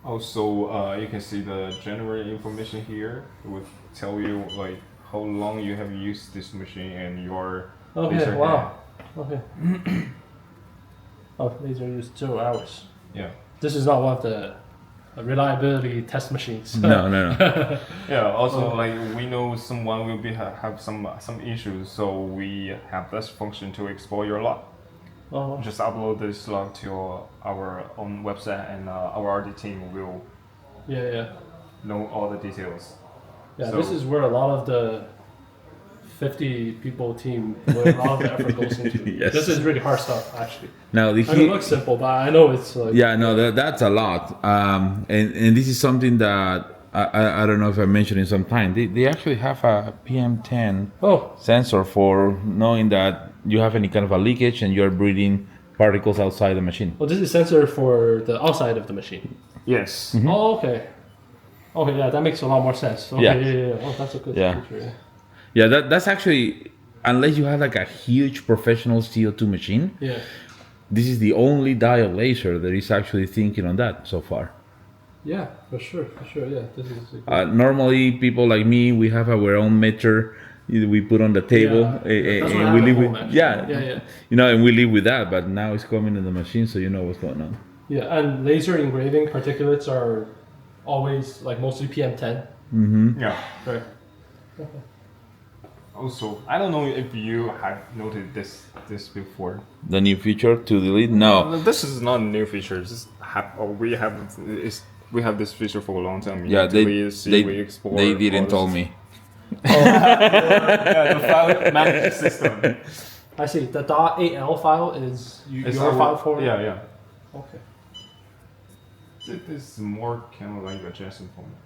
Speaker 3: Also, you can see the general information here. It will tell you like how long you have used this machine and your
Speaker 2: Okay,
Speaker 3: laser
Speaker 2: wow. Okay. Oh, laser used 0 hours.
Speaker 3: Yeah.
Speaker 2: This is not one of the reliability test machines.
Speaker 1: No.
Speaker 3: Yeah. Also, like we know someone will have some issues, so we have this function to explore your log.
Speaker 2: Oh.
Speaker 3: Just upload this log to our own website, and our RD team will
Speaker 2: Yeah.
Speaker 3: know all the details.
Speaker 2: Yeah,
Speaker 3: So-
Speaker 2: this is where a lot of the 50 people team, where a lot of the effort goes into.
Speaker 1: Yes.
Speaker 2: This is really hard stuff, actually.
Speaker 1: Now the
Speaker 2: I mean, it looks simple, but I know it's like...
Speaker 1: Yeah, no, that's a lot. And this is something that I don't know if I mentioned in some time. They actually have a PM10 sensor for knowing that you have any kind of a leakage and you're breathing particles outside the machine.
Speaker 2: Well, this is sensor for the outside of the machine.
Speaker 3: Yes.
Speaker 1: Mm-hmm.
Speaker 2: Oh, okay. Okay, yeah, that makes a lot more sense. Okay, yeah. Oh, that's a good feature.
Speaker 1: Yeah, that's actually, unless you have like a huge professional CO2 machine,
Speaker 2: Yeah.
Speaker 1: this is the only diode laser that is actually thinking on that so far.
Speaker 2: Yeah, for sure, yeah. This is
Speaker 1: Normally, people like me, we have our own meter we put on the table, and we live with and we live with that. But now it's coming in the machine, so you know what's going on.
Speaker 2: Yeah, and laser engraving particulates are always like mostly PM10.
Speaker 1: Mm-hmm.
Speaker 3: Yeah.
Speaker 2: Right.
Speaker 3: Also, I don't know if you have noted this before.
Speaker 1: The new feature to delete? No.
Speaker 3: This is not a new feature. We have this feature for a long time.
Speaker 1: Yeah, they didn't tell me.
Speaker 3: The file management system.
Speaker 2: I see. The .al file is your file format?
Speaker 3: Yeah.
Speaker 2: Okay.
Speaker 3: This is more kind of like a JSON format.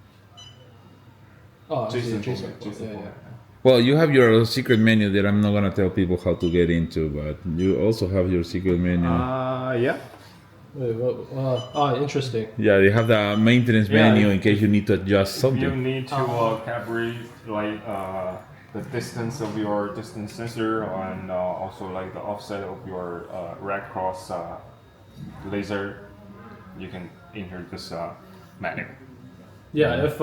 Speaker 2: Oh,
Speaker 3: JSON
Speaker 2: JSON.
Speaker 3: format.
Speaker 1: Well, you have your secret menu that I'm not going to tell people how to get into, but you also have your secret menu.
Speaker 3: Yeah.
Speaker 2: Wait, interesting.
Speaker 1: Yeah, they have the maintenance menu in case you need to adjust something.
Speaker 3: You need to calibrate like the distance of your distance sensor and also like the offset of your red cross laser, you can enter this manual.
Speaker 2: Yeah, if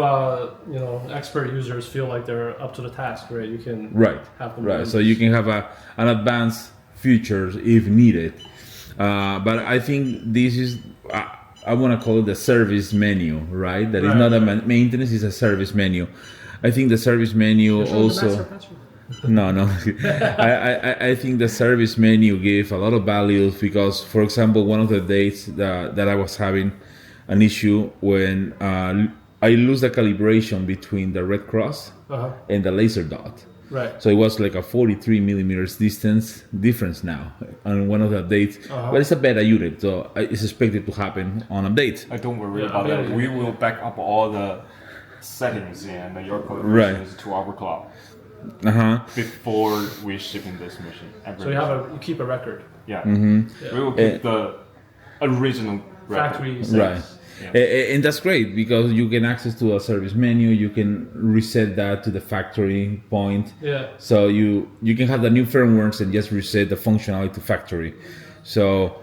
Speaker 2: expert users feel like they're up to the task, right? You can have them.
Speaker 1: Right. So you can have an advanced features if needed. But I think this is I want to call it the service menu, right? That is not a maintenance; it's a service menu. I think the service menu also. No. I think the service menu gave a lot of value because, for example, one of the days that I was having an issue when I lose the calibration between the red cross and the laser dot.
Speaker 2: Right.
Speaker 1: So it was like a 43 millimeters difference now on one of the updates. But it's a beta unit, so it's expected to happen on update.
Speaker 3: Don't worry about that. We will back up all the settings and your calibrations to our cloud before we shipping this machine.
Speaker 2: So you keep a record.
Speaker 3: Yeah. We will keep the original
Speaker 2: factory settings.
Speaker 1: Right. Yeah. And that's great because you can access to a service menu. You can reset that to the factory point.
Speaker 2: Yeah.
Speaker 1: So you can have the new firmwares and just reset the functionality to factory. So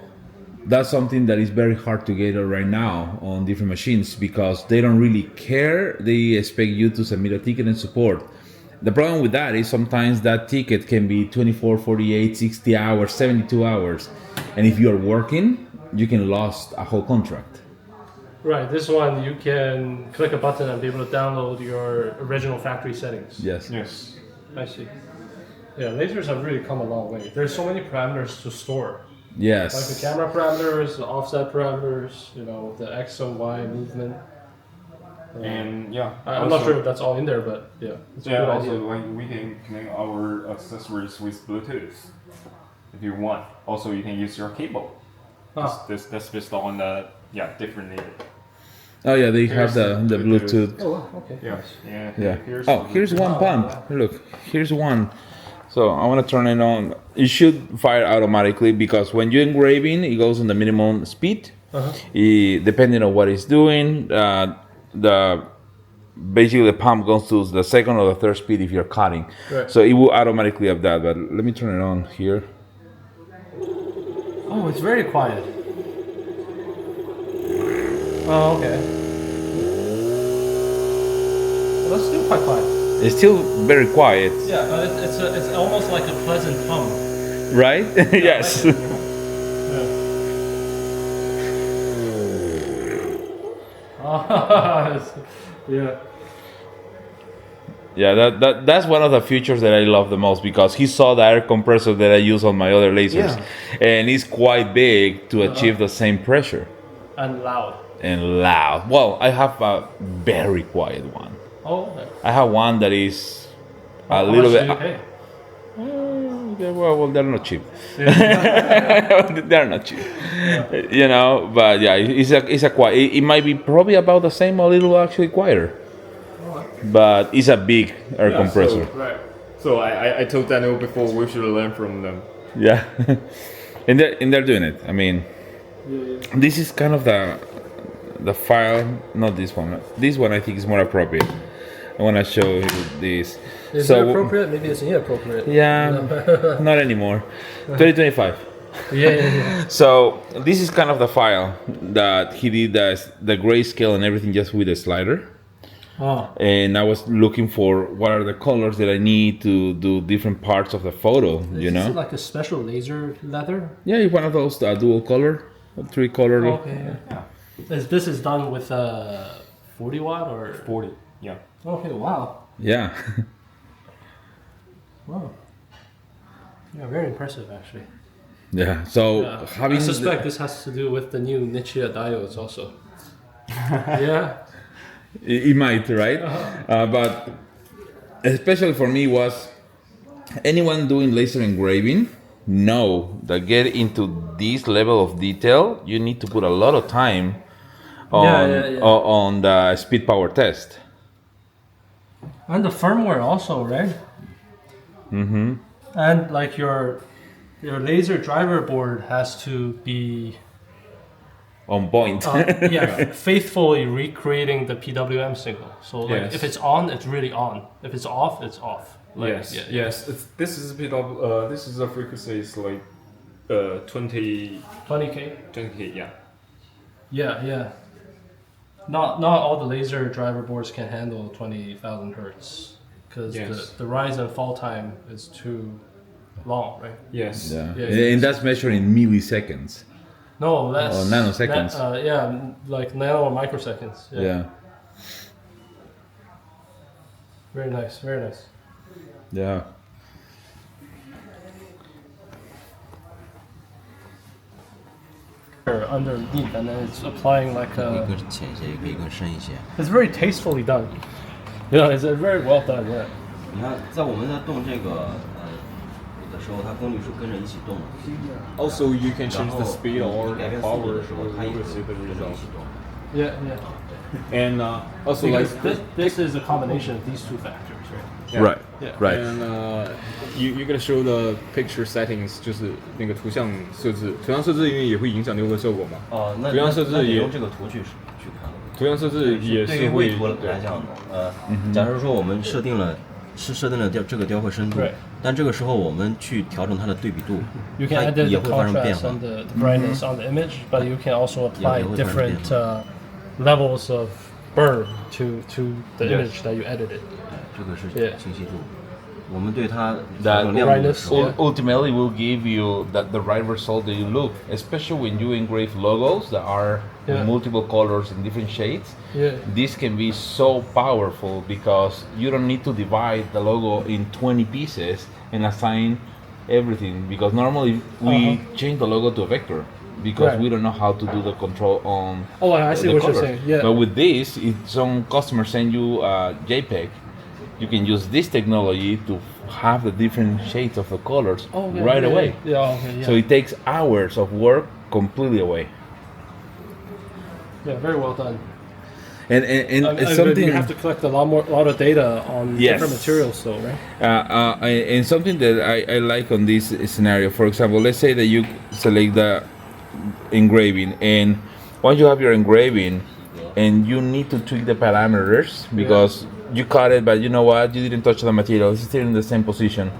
Speaker 1: that's something that is very hard to get right now on different machines because they don't really care. They expect you to submit a ticket and support. The problem with that is sometimes that ticket can be 24, 48, 60 hours, 72 hours. And if you're working, you can lose a whole contract.
Speaker 2: Right, this one you can click a button and be able to download your original factory settings.
Speaker 1: Yes.
Speaker 2: I see. Yeah, lasers have really come a long way. There's so many parameters to store.
Speaker 1: Yes.
Speaker 2: Like the camera parameters, the offset parameters, the X and Y movement.
Speaker 3: And
Speaker 2: I'm not sure if that's all in there, but it's a good
Speaker 3: also
Speaker 2: idea.
Speaker 3: like we can connect our accessories with Bluetooth if you want. Also, you can use your cable. That's based on the different needed.
Speaker 1: Oh yeah, they have the Bluetooth.
Speaker 2: Oh wow, okay.
Speaker 3: Yeah.
Speaker 1: Here's one pump. Look, here's one. So I want to turn it on. It should fire automatically because when you're engraving, it goes on the minimum speed. Depending on what it's doing, basically the pump goes to the second or the third speed if you're cutting.
Speaker 2: Right.
Speaker 1: So it will automatically have that. But let me turn it on here.
Speaker 2: Oh, it's very quiet. Oh, okay. Well, that's still quite quiet.
Speaker 1: It's still very quiet.
Speaker 2: Yeah, but it's almost like a pleasant hum.
Speaker 1: Right? Yes.
Speaker 2: Yeah.
Speaker 1: Yeah, that's one of the features that I love the most because he saw the air compressor that I use on my other lasers, and it's quite big to achieve the same pressure.
Speaker 2: And loud.
Speaker 1: Well, I have a very quiet one.
Speaker 2: Oh, okay.
Speaker 1: I have one that is a
Speaker 2: How
Speaker 1: little
Speaker 2: much
Speaker 1: bit.
Speaker 2: do you pay?
Speaker 1: Well, they're not cheap. They're not cheap, But yeah, it's a quiet. It might be probably about the same, a little actually quieter. But it's a big air compressor.
Speaker 3: So I told Daniel before we should learn from them.
Speaker 1: Yeah, and they're doing it. I mean, this is kind of the file. Not this one. This one I think is more appropriate. I want to show you this.
Speaker 2: Is it appropriate? Maybe it's inappropriate.
Speaker 1: Yeah, not anymore. 2025.
Speaker 2: Yeah.
Speaker 1: So this is kind of the file that he did the grayscale and everything just with a slider.
Speaker 2: Oh.
Speaker 1: And I was looking for what are the colors that I need to do different parts of the photo.
Speaker 2: Is it like a special laser leather?
Speaker 1: Yeah, it's one of those dual color, 3 color.
Speaker 2: Okay. Yeah. This is done with 40 watt or
Speaker 3: 40. Yeah.
Speaker 2: Okay. Wow.
Speaker 1: Yeah.
Speaker 2: Wow. Yeah, very impressive actually.
Speaker 1: Yeah. So
Speaker 2: I suspect this has to do with the new Nichia diodes also. Yeah.
Speaker 1: It might, right? But especially for me was anyone doing laser engraving know that get into this level of detail, you need to put a lot of time on the speed power test.
Speaker 2: And the firmware also, right? Mm-hmm. And like your laser driver board has to be
Speaker 1: on point.
Speaker 2: faithfully recreating the PWM signal. So like if it's on, it's really on. If it's off, it's off. Like,
Speaker 3: yes,
Speaker 2: yeah.
Speaker 3: yes. This is a bit of this is a frequency is like 20
Speaker 2: 20K.
Speaker 3: 20K. Yeah.
Speaker 2: Yeah. Not all the laser driver boards can handle 20,000 hertz because
Speaker 3: Yes.
Speaker 2: the rise and fall time is too long, right?
Speaker 3: Yes.
Speaker 1: Yeah.
Speaker 2: Yeah,
Speaker 1: And that's measured in milliseconds.
Speaker 2: No, that's
Speaker 1: Or nanoseconds.
Speaker 2: yeah, like nano or microseconds.
Speaker 1: Yeah.
Speaker 2: Very nice. Very nice.
Speaker 1: Yeah.
Speaker 2: Underneath, and then it's applying like
Speaker 4: 一
Speaker 2: a.
Speaker 4: 个浅一些，也可以更深一些。
Speaker 2: It's very tastefully done. Yeah, it's very well done. Yeah.
Speaker 4: 你看，在我们在动这个的时候，它功率是跟着一起动的。
Speaker 3: Also, you can
Speaker 4: 然
Speaker 3: change
Speaker 4: 后
Speaker 3: the speed
Speaker 4: 你
Speaker 3: or
Speaker 4: 改变速
Speaker 3: power
Speaker 4: 度的时候，它也
Speaker 3: to
Speaker 4: 会
Speaker 3: see the
Speaker 4: 跟着
Speaker 3: result.
Speaker 4: 一起动。
Speaker 2: Yeah.
Speaker 3: And also like
Speaker 2: Because this is a combination of these two factors, right?
Speaker 3: yeah.
Speaker 1: Right.
Speaker 2: Yeah.
Speaker 1: Right.
Speaker 3: And you're gonna show the picture settings， 就是那个图像设置，图像设置因为也会影响那个效果嘛。
Speaker 4: 哦，那
Speaker 3: 图像设置也
Speaker 4: 那得用这个图去看。
Speaker 3: 图像设置也
Speaker 4: 对于
Speaker 3: 是会
Speaker 4: 绘图来讲，假如说我们设定了这个雕绘深度
Speaker 2: Right.，
Speaker 4: 但这个时候我们去调整它的对比度，
Speaker 2: You
Speaker 4: 它
Speaker 2: can edit
Speaker 4: 也
Speaker 2: the
Speaker 4: 会发生变
Speaker 2: contrast
Speaker 4: 化
Speaker 2: and。the brightness on the image, but you can also apply
Speaker 4: Yeah,
Speaker 2: different levels of burn to the
Speaker 3: Yes.
Speaker 2: image that you edited.
Speaker 4: 这个是
Speaker 2: Yeah.
Speaker 4: 清晰度。我们对它
Speaker 1: That
Speaker 4: 调整亮度的时候
Speaker 2: brightness,
Speaker 1: ultimately will give you the right result that you look, especially when you engrave logos that are
Speaker 2: Yeah.
Speaker 1: multiple colors and different shades.
Speaker 2: Yeah.
Speaker 1: This can be so powerful because you don't need to divide the logo in 20 pieces and assign everything, because normally we change the logo to a vector because
Speaker 2: Right.
Speaker 1: we don't know how to do the control on
Speaker 2: Oh, I see
Speaker 1: the
Speaker 2: what you're
Speaker 1: colors.
Speaker 2: saying. Yeah.
Speaker 1: But with this, if some customer send you a JPEG, you can use this technology to have the different shades of the colors right away.
Speaker 2: Yeah. Okay. Yeah.
Speaker 1: So it takes hours of work completely away.
Speaker 2: Yeah. Very well done.
Speaker 1: And
Speaker 2: But
Speaker 1: something
Speaker 2: you have to collect a lot of data on
Speaker 1: Yes.
Speaker 2: different materials, though, right?
Speaker 1: and something that I like on this scenario, for example, let's say that you select the engraving, and once you have your engraving, and you need to tweak the parameters because you cut it, but you know what, you didn't touch the material, it's still in the same position,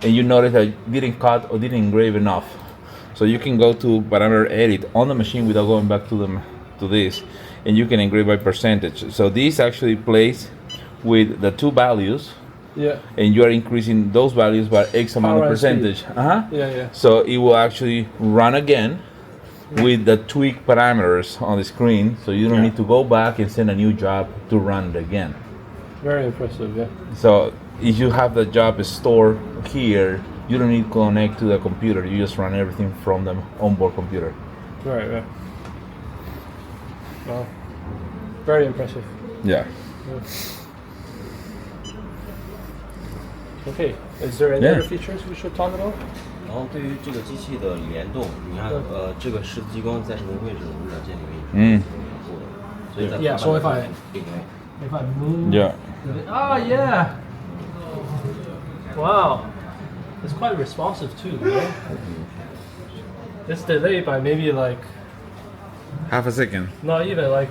Speaker 1: and you notice that you didn't cut or didn't engrave enough. So you can go to parameter edit on the machine without going back to this, and you can engrave by percentage. So this actually plays with the two values,
Speaker 2: Yeah.
Speaker 1: and you are increasing those values by X amount
Speaker 2: Power
Speaker 1: of
Speaker 2: and speed.
Speaker 1: percentage.
Speaker 2: Yeah.
Speaker 1: So it will actually run again with the tweak parameters on the screen, so you don't need to go back and send a new job to run it again.
Speaker 2: Very impressive. Yeah.
Speaker 1: So if you have the job stored here, you don't need to connect to the computer. You just run everything from the onboard computer.
Speaker 2: Right. Wow. Very impressive.
Speaker 1: Yeah.
Speaker 2: Okay. Is there any
Speaker 1: Yeah.
Speaker 2: other features we should talk about?
Speaker 4: 然后对于这个机器的联动，你看，这个十字激光在什么位置？我们软件里面也是有保护的，所以在
Speaker 2: Yeah, so if I-
Speaker 4: 定位。
Speaker 2: If I move.
Speaker 1: Yeah.
Speaker 2: Oh yeah. Wow. It's quite responsive too, right? It's delayed by maybe like
Speaker 1: Half a second.
Speaker 2: not even like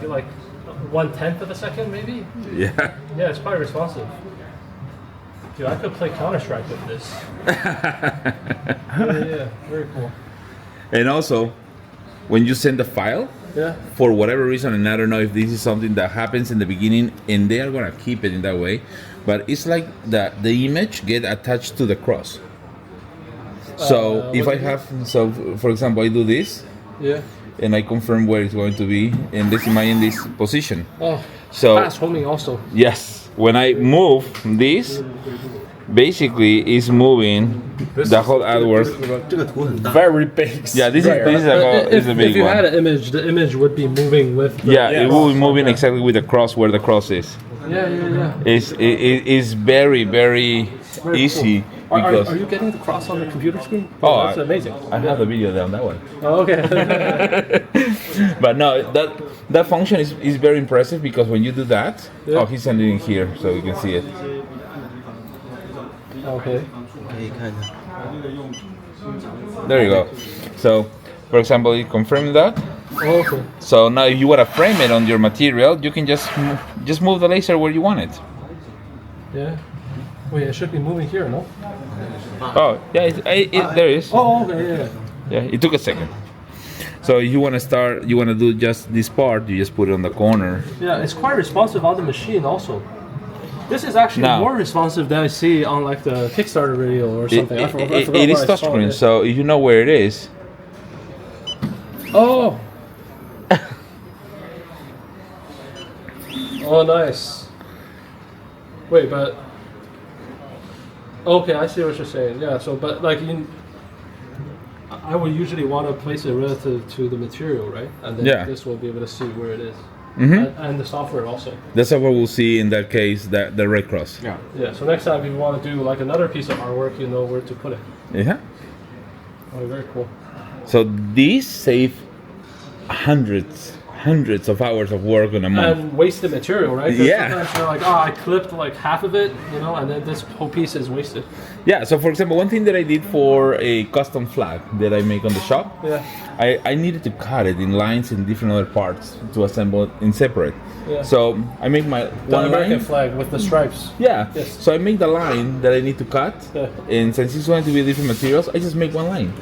Speaker 2: 1/10 of a second, maybe.
Speaker 1: Yeah.
Speaker 2: Yeah, it's quite responsive. Dude, I could play Counter-Strike with this. Yeah, very cool.
Speaker 1: And also, when you send the file,
Speaker 2: Yeah.
Speaker 1: for whatever reason, and I don't know if this is something that happens in the beginning and they are gonna keep it in that way, but it's like the image get attached to the cross. So if
Speaker 2: what
Speaker 1: I
Speaker 2: do you
Speaker 1: have, so for example, I do this
Speaker 2: Yeah.
Speaker 1: and I confirm where it's going to be, and this am I in this position.
Speaker 2: Oh,
Speaker 1: So
Speaker 2: fast homing also.
Speaker 1: yes, when I move this, basically is moving the whole artwork.
Speaker 4: 这个图很大，
Speaker 3: very big.
Speaker 1: Yeah, this is a
Speaker 2: If
Speaker 1: big
Speaker 2: you
Speaker 1: one.
Speaker 2: had an image, the image would be moving with the
Speaker 1: Yeah, it will be
Speaker 2: cross.
Speaker 1: moving exactly with the cross where the cross is.
Speaker 2: Yeah.
Speaker 1: It's very easy because
Speaker 2: Are you getting the cross on the computer screen?
Speaker 1: Oh,
Speaker 2: That's
Speaker 1: I-
Speaker 2: amazing.
Speaker 1: I have a video there on that one.
Speaker 2: Oh, okay.
Speaker 1: But no, that function is very impressive because when you do that,
Speaker 2: Yeah.
Speaker 1: oh, he's sending it here so you can see it.
Speaker 2: Okay.
Speaker 4: 可以看一下。
Speaker 1: There you go. So, for example, you confirm that.
Speaker 2: Okay.
Speaker 1: So now, if you want to frame it on your material, you can just move the laser where you want it.
Speaker 2: Yeah. Wait, it should be moving here, no?
Speaker 1: Oh, yeah, there is.
Speaker 2: Oh, okay, yeah.
Speaker 1: Yeah, it took a second. So if you want to start, you want to do just this part, you just put it on the corner.
Speaker 2: Yeah, it's quite responsive on the machine also. This is actually
Speaker 1: No.
Speaker 2: more responsive than I see on like the Kickstarter video or something. I forgot
Speaker 1: It is
Speaker 2: where I saw
Speaker 1: touchscreen,
Speaker 2: it.
Speaker 1: so if you know where it is.
Speaker 2: Oh! Oh, nice. Wait, but... Okay, I see what you're saying. Yeah, so, but like, I would usually want to place it relative to the material, right? And then
Speaker 1: Yeah.
Speaker 2: this will be able to see where it is.
Speaker 1: Mm-hmm.
Speaker 2: And the software also.
Speaker 1: That's what we'll see in that case, the red cross.
Speaker 3: Yeah.
Speaker 2: Yeah, so next time if you want to do like another piece of artwork, you know where to put it.
Speaker 1: Yeah.
Speaker 2: Oh, very cool.
Speaker 1: So these save hundreds of hours of work in a month.
Speaker 2: And wasted material, right? 'Cause
Speaker 1: Yeah.
Speaker 2: sometimes you're like, oh, I clipped like half of it, you know, and then this whole piece is wasted.
Speaker 1: Yeah, so for example, one thing that I did for a custom flag that I make on the shop,
Speaker 2: Yeah.
Speaker 1: I needed to cut it in lines in different other parts to assemble it in separate.
Speaker 2: Yeah.
Speaker 1: So I make my
Speaker 2: The
Speaker 1: one
Speaker 2: American
Speaker 1: line.
Speaker 2: flag with the stripes.
Speaker 1: Yeah.
Speaker 2: Yes.
Speaker 1: So I make the line that I need to cut,
Speaker 2: Yeah.
Speaker 1: and since it's going to be different materials, I just make one line.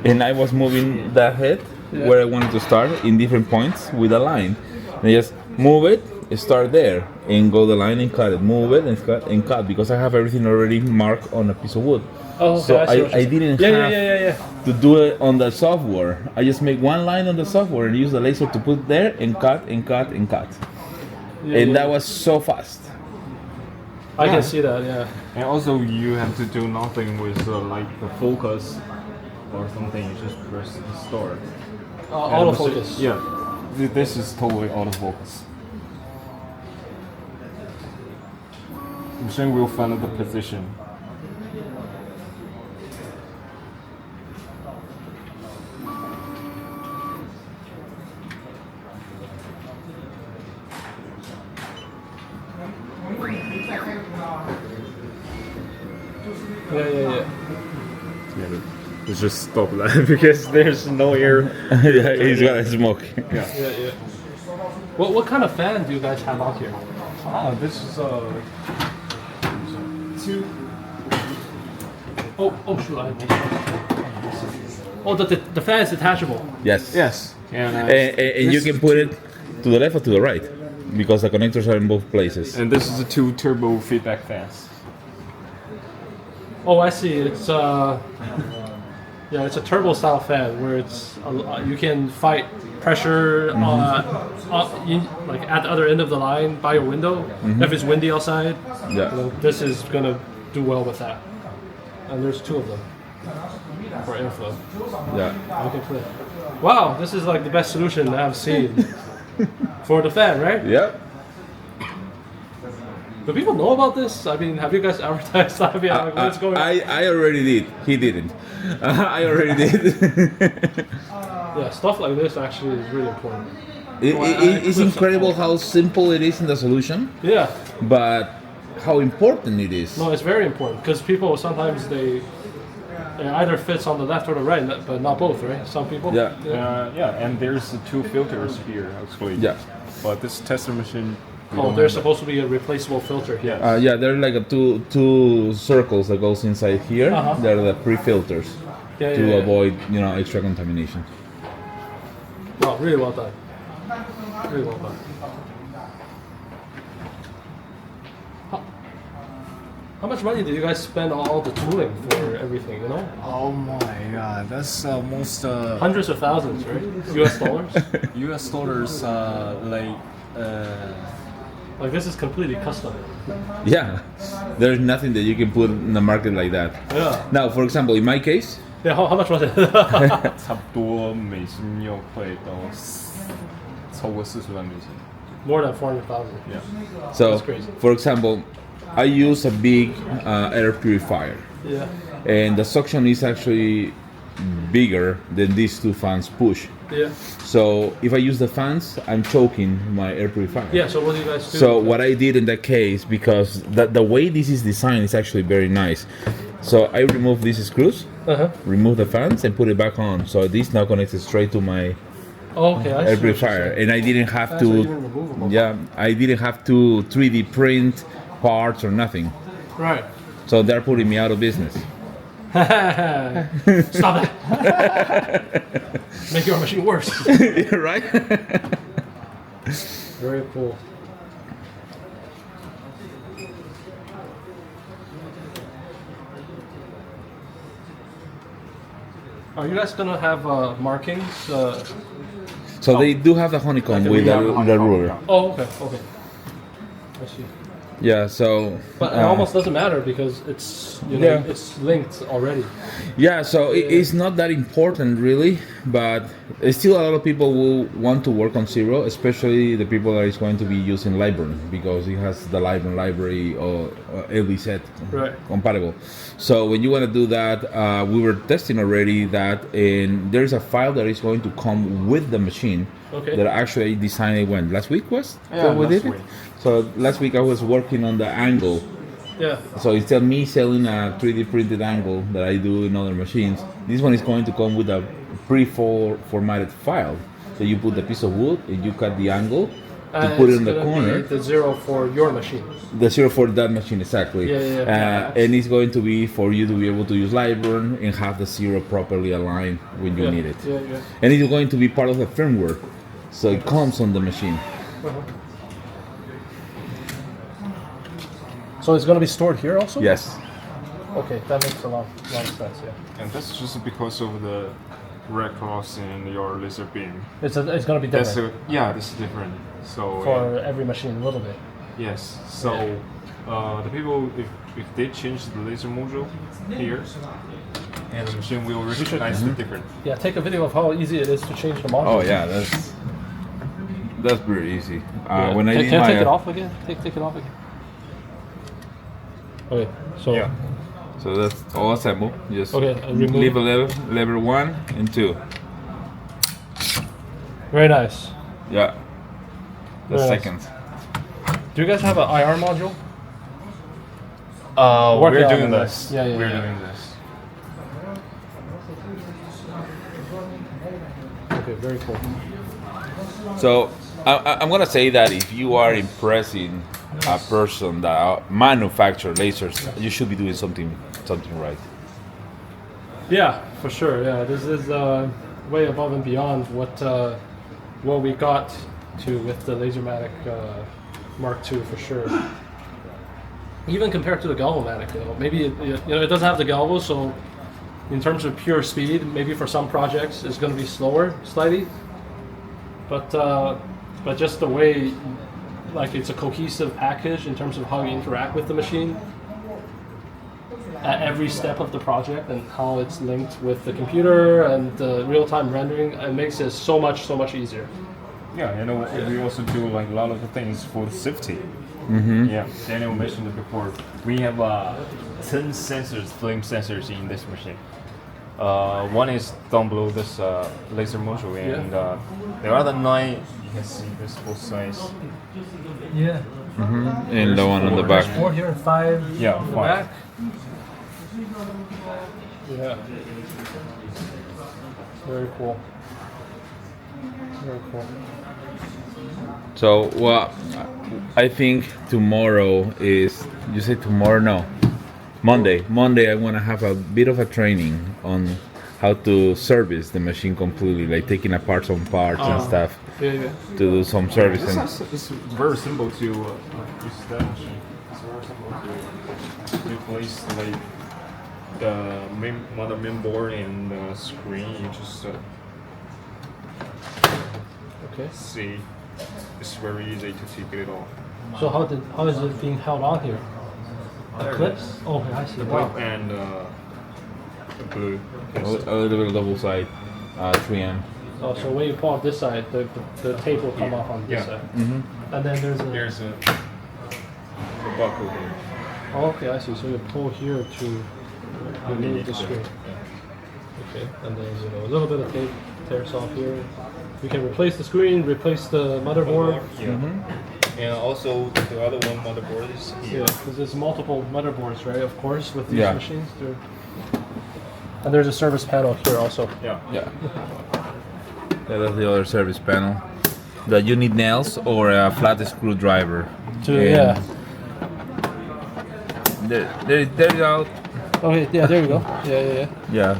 Speaker 1: And I was moving the head
Speaker 2: Yeah.
Speaker 1: where I wanted to start in different points with a line. And I just move it, start there, and go the line and cut it. Move it and cut because I have everything already marked on a piece of wood.
Speaker 2: Oh, okay,
Speaker 1: So
Speaker 2: I see what
Speaker 1: I
Speaker 2: you're saying.
Speaker 1: didn't
Speaker 2: Yeah,
Speaker 1: have
Speaker 2: yeah.
Speaker 1: to do it on the software. I just make one line on the software and use the laser to put there and cut and cut and cut.
Speaker 2: Yeah,
Speaker 1: And
Speaker 2: yeah.
Speaker 1: that was so fast.
Speaker 2: I can see that, yeah.
Speaker 3: And also you have to do nothing with like the focus or something. You just press start.
Speaker 2: Autofocus.
Speaker 3: Yeah. This is totally autofocus. Machine will find the position.
Speaker 2: Yeah.
Speaker 3: Yeah. Let's just stop that because there's no air.
Speaker 1: Yeah, he's got a smoke.
Speaker 3: Yeah.
Speaker 2: Yeah. What kind of fan do you guys have out here?
Speaker 3: Ah, this is two.
Speaker 2: Oh shoot! Oh, the fan is detachable.
Speaker 1: Yes.
Speaker 3: Yes. And,
Speaker 1: And you can put it to the left or to the right because the connectors are in both places.
Speaker 3: And this is the two turbo feedback fans.
Speaker 2: Oh, I see. It's yeah, it's a turbo style fan where it's you can fight pressure like at the other end of the line by your window if it's windy outside.
Speaker 1: Yeah.
Speaker 2: You know, this is gonna do well with that. And there's two of them for airflow.
Speaker 1: Yeah.
Speaker 2: Okay, cool. Wow, this is like the best solution I've seen for the fan, right?
Speaker 1: Yeah.
Speaker 2: Do people know about this? I mean, have you guys advertised? I mean, like, what's going on?
Speaker 1: I already did. He didn't. I already did.
Speaker 2: Yeah, stuff like this actually is really important.
Speaker 1: It's incredible how simple it is in the solution,
Speaker 2: Yeah,
Speaker 1: but how important it is.
Speaker 2: no, it's very important because people sometimes it either fits on the left or the right, but not both, right? Some people.
Speaker 1: Yeah.
Speaker 3: Yeah, and there's two filters here actually.
Speaker 1: Yeah.
Speaker 3: But this tester machine. we
Speaker 2: Oh,
Speaker 3: don't
Speaker 2: there's
Speaker 3: have
Speaker 2: supposed to be a replaceable filter here.
Speaker 3: Yeah.
Speaker 1: Yeah, there are like a two circles that goes inside here.
Speaker 2: Uh-huh.
Speaker 1: They're the pre-filters
Speaker 2: Yeah,
Speaker 1: to
Speaker 2: yeah, yeah.
Speaker 1: avoid extra contamination.
Speaker 2: Wow, really well done. Really well done. How much money did you guys spend on all the tooling for everything? You know,
Speaker 3: Oh my god, that's almost
Speaker 2: hundreds of thousands, right? U.S. dollars.
Speaker 3: US dollars
Speaker 2: Like this is completely custom.
Speaker 1: Yeah, there's nothing that you can put in the market like that.
Speaker 2: Yeah.
Speaker 1: Now, for example, in my case,
Speaker 2: Yeah. How much was it?
Speaker 3: 差不多美金要快到超过40万美金。
Speaker 2: More than 400,000.
Speaker 3: Yeah.
Speaker 1: so
Speaker 2: That's crazy.
Speaker 1: for example, I use a big air purifier,
Speaker 2: Yeah.
Speaker 1: and the suction is actually bigger than these two fans push.
Speaker 2: Yeah.
Speaker 1: So if I use the fans, I'm choking my air purifier.
Speaker 2: Yeah. So what do you guys do?
Speaker 1: So what I did in that case, because the way this is designed is actually very nice. So I remove these screws, remove the fans, and put it back on. So this now connects straight to my
Speaker 2: Okay. I see
Speaker 1: air
Speaker 2: what you're
Speaker 1: purifier,
Speaker 2: saying.
Speaker 1: and I didn't have
Speaker 2: That's even
Speaker 1: to.
Speaker 2: removable.
Speaker 1: Yeah, I didn't have to 3D print parts or nothing.
Speaker 2: Right.
Speaker 1: So they're putting me out of business.
Speaker 2: Stop that! Make your machine worse.
Speaker 1: Right?
Speaker 2: Very cool. Are you guys gonna have markings?
Speaker 1: So they do have the honeycomb with the ruler.
Speaker 2: Oh, okay. I see.
Speaker 1: Yeah, so...
Speaker 2: But it almost doesn't matter because it's it's linked already.
Speaker 1: Yeah, so it's not that important really, but still a lot of people will want to work on Zero, especially the people that is going to be using Librem because it has the Librem library or LVZ compatible. So when you want to do that, we were testing already that, and there's a file that is going to come with the machine that I actually designed when last week was?
Speaker 3: Yeah, last week.
Speaker 1: So last week I was working on the angle.
Speaker 2: Yeah.
Speaker 1: So instead of me selling a 3D printed angle that I do in other machines, this one is going to come with a pre-formatted file. So you put the piece of wood and you cut the angle to put it in the corner.
Speaker 2: The Zero for your machine.
Speaker 1: The Zero for that machine, exactly.
Speaker 2: Yeah.
Speaker 1: And it's going to be for you to be able to use Librem and have the Zero properly aligned when you need it.
Speaker 2: Yeah.
Speaker 1: And it's going to be part of the firmware. So it comes on the machine.
Speaker 2: So it's going to be stored here also?
Speaker 1: Yes.
Speaker 2: Okay, that makes a lot of sense, yeah.
Speaker 3: And that's just because of the red cross in your laser beam.
Speaker 2: It's going to be different.
Speaker 3: This is different. So
Speaker 2: for every machine a little bit.
Speaker 3: Yes. So the people, if they change the laser module here, and the machine will recognize the difference.
Speaker 2: Yeah, take a video of how easy it is to change the module.
Speaker 1: Oh yeah, that's pretty easy. When I
Speaker 2: can I take it off again? Take it off again. Okay, so
Speaker 1: so that's all assemble. Just
Speaker 2: remove.
Speaker 1: leave a level 1 and 2.
Speaker 2: Very nice.
Speaker 1: Yeah. The
Speaker 2: Very
Speaker 1: second.
Speaker 2: Nice. Do you guys have an IR module?
Speaker 3: We're doing this.
Speaker 2: Yeah.
Speaker 3: We're doing this.
Speaker 2: Okay, very cool.
Speaker 1: So I'm gonna say that if you are impressing a person that manufactures lasers, you should be doing something right.
Speaker 2: Yeah, for sure. Yeah, this is way above and beyond what we got to with the Lasermatic Mark II for sure. Even compared to the Galvomatic, maybe it doesn't have the Galvo, so in terms of pure speed, maybe for some projects it's going to be slower slightly. But just the way, like, it's a cohesive package in terms of how you interact with the machine at every step of the project and how it's linked with the computer and the real-time rendering, it makes it so much easier.
Speaker 3: Yeah, we also do like a lot of the things for the safety. Yeah, Daniel mentioned it before. We have 10 sensors, flame sensors in this machine. One is down below this laser module, and the other 9, you can see this both sides.
Speaker 2: Yeah.
Speaker 1: And the one on the back.
Speaker 2: 4 here and 5
Speaker 3: Yeah,
Speaker 2: on the
Speaker 3: 5.
Speaker 2: back. Yeah. Very cool. Very cool.
Speaker 1: So, well, I think tomorrow is, you say tomorrow? No. Monday. I want to have a bit of a training on how to service the machine completely, like taking apart some parts and stuff to do some servicing.
Speaker 3: It's very simple to use that machine. It's very simple to replace like the main board and the screen. You just see. It's very easy to take it off.
Speaker 2: So how is it being held on here? The clips? Oh, okay, I see.
Speaker 3: Wow. And the blue.
Speaker 1: A little bit of double side 3M.
Speaker 2: Oh, so when you pull off this side, the tape will come off on this side. And then there's
Speaker 3: a buckle here.
Speaker 2: Oh, okay, I see. So you pull here to remove the screen. Okay, and then a little bit of tape tears off here. We can replace the screen, replace the motherboard.
Speaker 3: And also the other one motherboard is here.
Speaker 2: Yeah, because there's multiple motherboards, right? Of course, with these machines. And there's a service panel here also.
Speaker 1: Yeah, that's the other service panel. That you need nails or a flat screwdriver. there you go.
Speaker 2: Okay, yeah, there you go. Yeah.
Speaker 1: Yeah,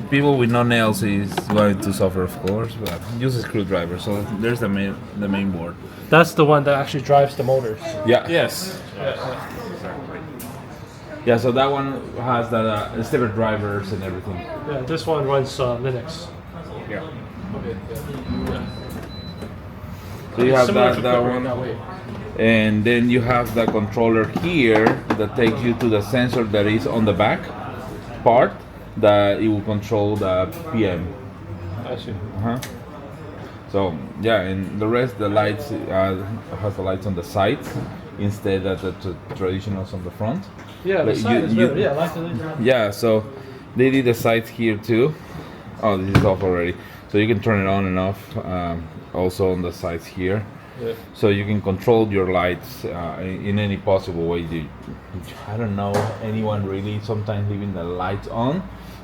Speaker 1: people with no nails is going to suffer, of course, but use a screwdriver. So there's the main board.
Speaker 2: That's the one that actually drives the motors.
Speaker 1: Yeah.
Speaker 3: Yes.
Speaker 1: Yeah, so that one has the stepper drivers and everything.
Speaker 2: Yeah, this one runs Linux.
Speaker 3: Yeah.
Speaker 2: Okay. Yeah.
Speaker 1: So you have
Speaker 2: Similar to
Speaker 1: that
Speaker 2: Quiver
Speaker 1: one.
Speaker 2: that way.
Speaker 1: And then you have the controller here that takes you to the sensor that is on the back part that it will control the PM.
Speaker 2: I see.
Speaker 1: So yeah, and the rest, the lights has the lights on the sides instead of the traditionals on the front.
Speaker 2: Yeah, the
Speaker 1: Like
Speaker 2: side is better. Yeah, I like the
Speaker 1: Yeah, so they did the sides here too. Oh, this is off already. So you can turn it on and off. Also on the sides here.
Speaker 2: Yeah.
Speaker 1: So you can control your lights in any possible way. I don't know anyone really sometimes leaving the lights on,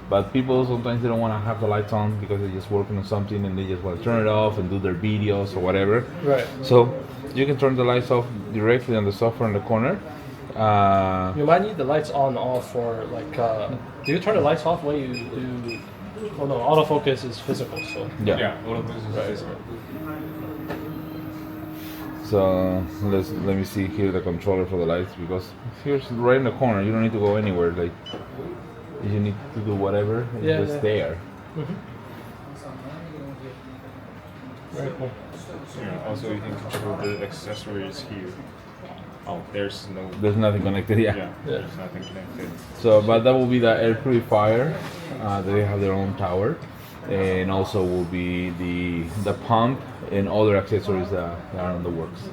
Speaker 1: but people sometimes they don't want to have the lights on because they're just working on something and they just want to turn it off and do their videos or whatever.
Speaker 2: Right.
Speaker 1: So you can turn the lights off directly on the software in the corner.
Speaker 2: You might need the lights on off for like. Do you turn the lights off when you do? Oh no, autofocus is physical. So.
Speaker 1: Yeah.
Speaker 3: Yeah. All of this is physical.
Speaker 1: So let me see here the controller for the lights, because here's right in the corner. You don't need to go anywhere. Like if you need to do whatever, it's just there.
Speaker 2: Very cool.
Speaker 3: Yeah. Also, you can control the accessories here. Oh, there's
Speaker 1: There's nothing connected.
Speaker 3: Yeah. There's nothing connected.
Speaker 1: So, but that will be the air purifier. They have their own tower, and also will be the pump and other accessories that are on the works.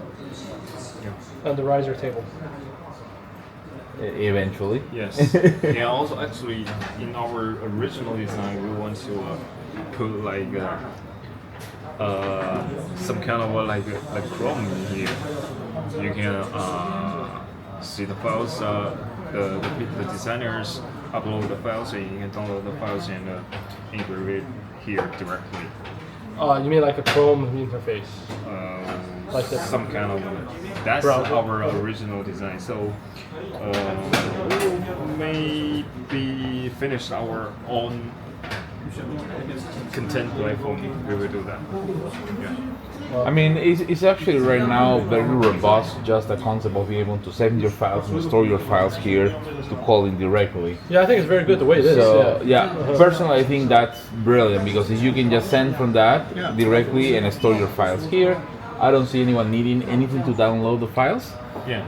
Speaker 2: And the riser table.
Speaker 1: Eventually.
Speaker 3: Yes. Yeah. Also, actually, in our original design, we want to put like some kind of like Chrome in here. You can see the files. The designers upload the files, and you can download the files and engrave it here directly.
Speaker 2: You mean like a Chrome interface? Like that.
Speaker 3: Some kind of that's
Speaker 2: Browser.
Speaker 3: our original design. So we'll maybe finish our own content platform. We will do that. Yeah.
Speaker 1: I mean, it's actually right now very robust. Just the concept of being able to save your files and store your files here to call in directly.
Speaker 2: Yeah, I think it's very good the way it is.
Speaker 1: So personally, I think that's brilliant, because if you can just send from that directly and store your files here, I don't see anyone needing anything to download the files.
Speaker 3: Yeah.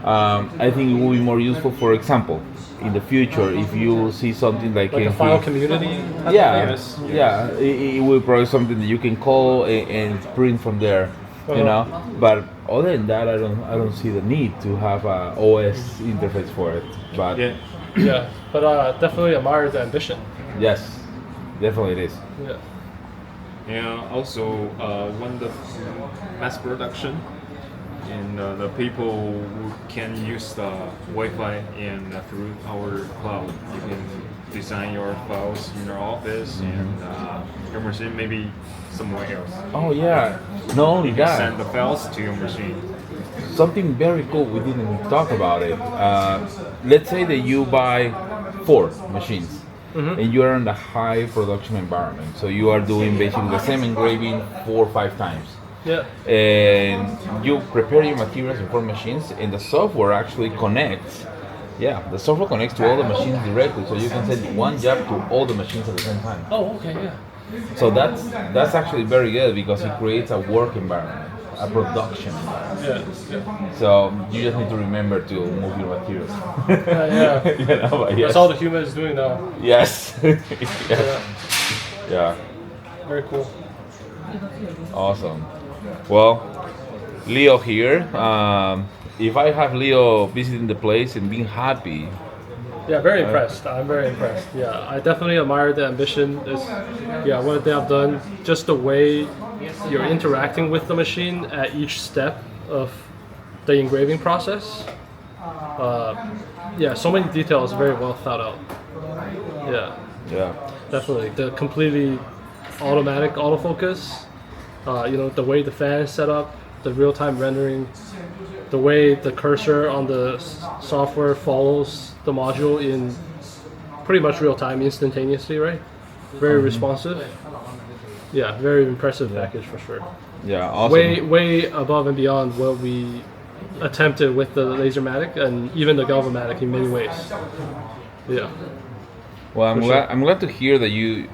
Speaker 1: I think it will be more useful, for example, in the future, if you see something like
Speaker 2: Like a file community.
Speaker 1: it will probably something that you can call and print from there, you know. But other than that, I don't see the need to have a OS interface for it. But
Speaker 2: Yeah, but definitely admire the ambition.
Speaker 1: yes, definitely it is.
Speaker 2: Yeah.
Speaker 3: And also, when the mass production, and the people who can use the Wi-Fi and through our cloud, you can design your files in your office and your machine, maybe somewhere else.
Speaker 1: Oh yeah, not only
Speaker 3: Send
Speaker 1: that,
Speaker 3: the files to your machine.
Speaker 1: something very cool, we didn't talk about it. Let's say that you buy 4 machines. And you are in the high production environment, so you are doing basically the same engraving 4 or 5 times.
Speaker 2: Yeah.
Speaker 1: And you prepare your materials in 4 machines, and the software actually connects. Yeah, the software connects to all the machines directly, so you can send one job to all the machines at the same time.
Speaker 2: Oh, okay, yeah.
Speaker 1: So that's actually very good, because it creates a work environment, a production environment.
Speaker 2: Yeah.
Speaker 1: So you just need to remember to move your materials.
Speaker 2: Yeah.
Speaker 1: You know, but yes.
Speaker 2: That's all the human is doing now.
Speaker 1: Yes. Yes. Yeah.
Speaker 2: Very cool.
Speaker 1: Awesome. Well, Leo here. If I have Leo visiting the place and being happy,
Speaker 2: Yeah, very impressed. I'm very impressed. Yeah, I definitely admire the ambition. What they have done, just the way you're interacting with the machine at each step of the engraving process. So many details, very well thought out. Yeah, definitely. The completely automatic autofocus, the way the fan is set up, the real-time rendering, the way the cursor on the software follows the module in pretty much real time, instantaneously, right? Very responsive. Yeah, very impressive package for sure.
Speaker 1: Yeah, awesome.
Speaker 2: Way above and beyond what we attempted with the Lasermatic and even the Galvamatic in many ways. Yeah.
Speaker 1: Well, I'm glad to hear that you.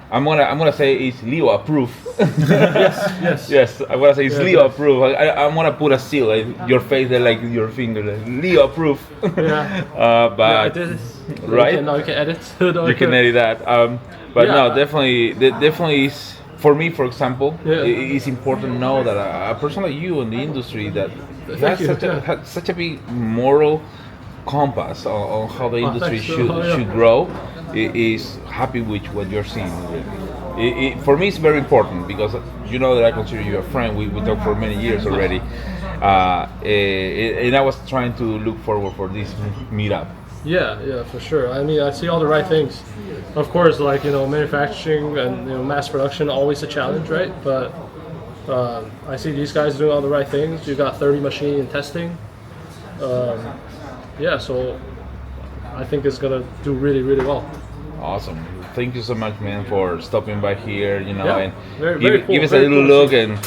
Speaker 1: I'm gonna say it's Leo approved. Yes. I'm gonna say it's Leo approved. I'm gonna put a seal, like your face there, like your finger, like Leo approved.
Speaker 2: Yeah.
Speaker 1: But
Speaker 2: I did it.
Speaker 1: right?
Speaker 2: Now you can edit.
Speaker 1: You can edit that. But no, definitely is. For me, for example, it's important to know that a person like you in the industry that has such a big moral compass on how the industry should grow is happy with what you're seeing. Really. For me, it's very important because you know that I consider you a friend. We talked for many years already, and I was trying to look forward for this meetup.
Speaker 2: Yeah, for sure. I mean, I see all the right things. Of course, like, manufacturing and mass production always a challenge, right? But I see these guys doing all the right things. You got 30 machine in testing. So I think it's gonna do really, really well.
Speaker 1: Awesome. Thank you so much, man, for stopping by here. And
Speaker 2: very cool,
Speaker 1: give us a little look and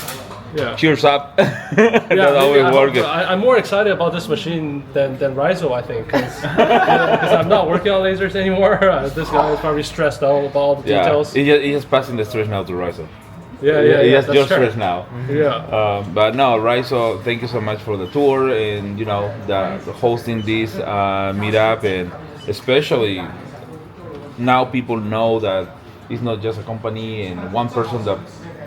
Speaker 1: cheers up. That always works.
Speaker 2: I'm more excited about this machine than Raizo, I think, because I'm not working on lasers anymore. This guy is probably stressed out about all the details.
Speaker 1: He just passing the stress now to Raizo.
Speaker 2: Yeah.
Speaker 1: He has your stress now.
Speaker 2: Yeah.
Speaker 1: But no, Raizo, thank you so much for the tour and the hosting this meetup, and especially now people know that it's not just a company and one person that.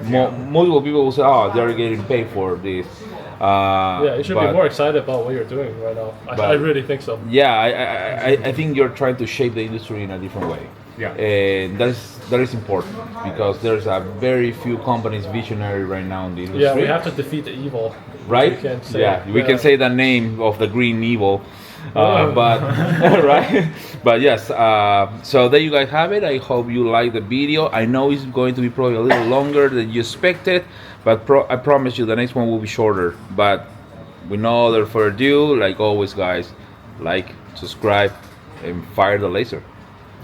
Speaker 1: Multiple people will say, they're getting paid for this.
Speaker 2: You should be more excited about what you're doing right now. I really think so.
Speaker 1: Yeah, I think you're trying to shape the industry in a different way.
Speaker 3: Yeah.
Speaker 1: And that is important because there's a very few companies visionary right now in the industry.
Speaker 2: Yeah, we have to defeat the evil.
Speaker 1: Right? We can say the name of the green evil. But right, but yes. So there you guys have it. I hope you like the video. I know it's going to be probably a little longer than you expected, but I promise you the next one will be shorter. But with no other further ado, like always, guys, like, subscribe, and fire the laser.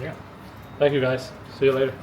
Speaker 2: Yeah. Thank you, guys. See you later.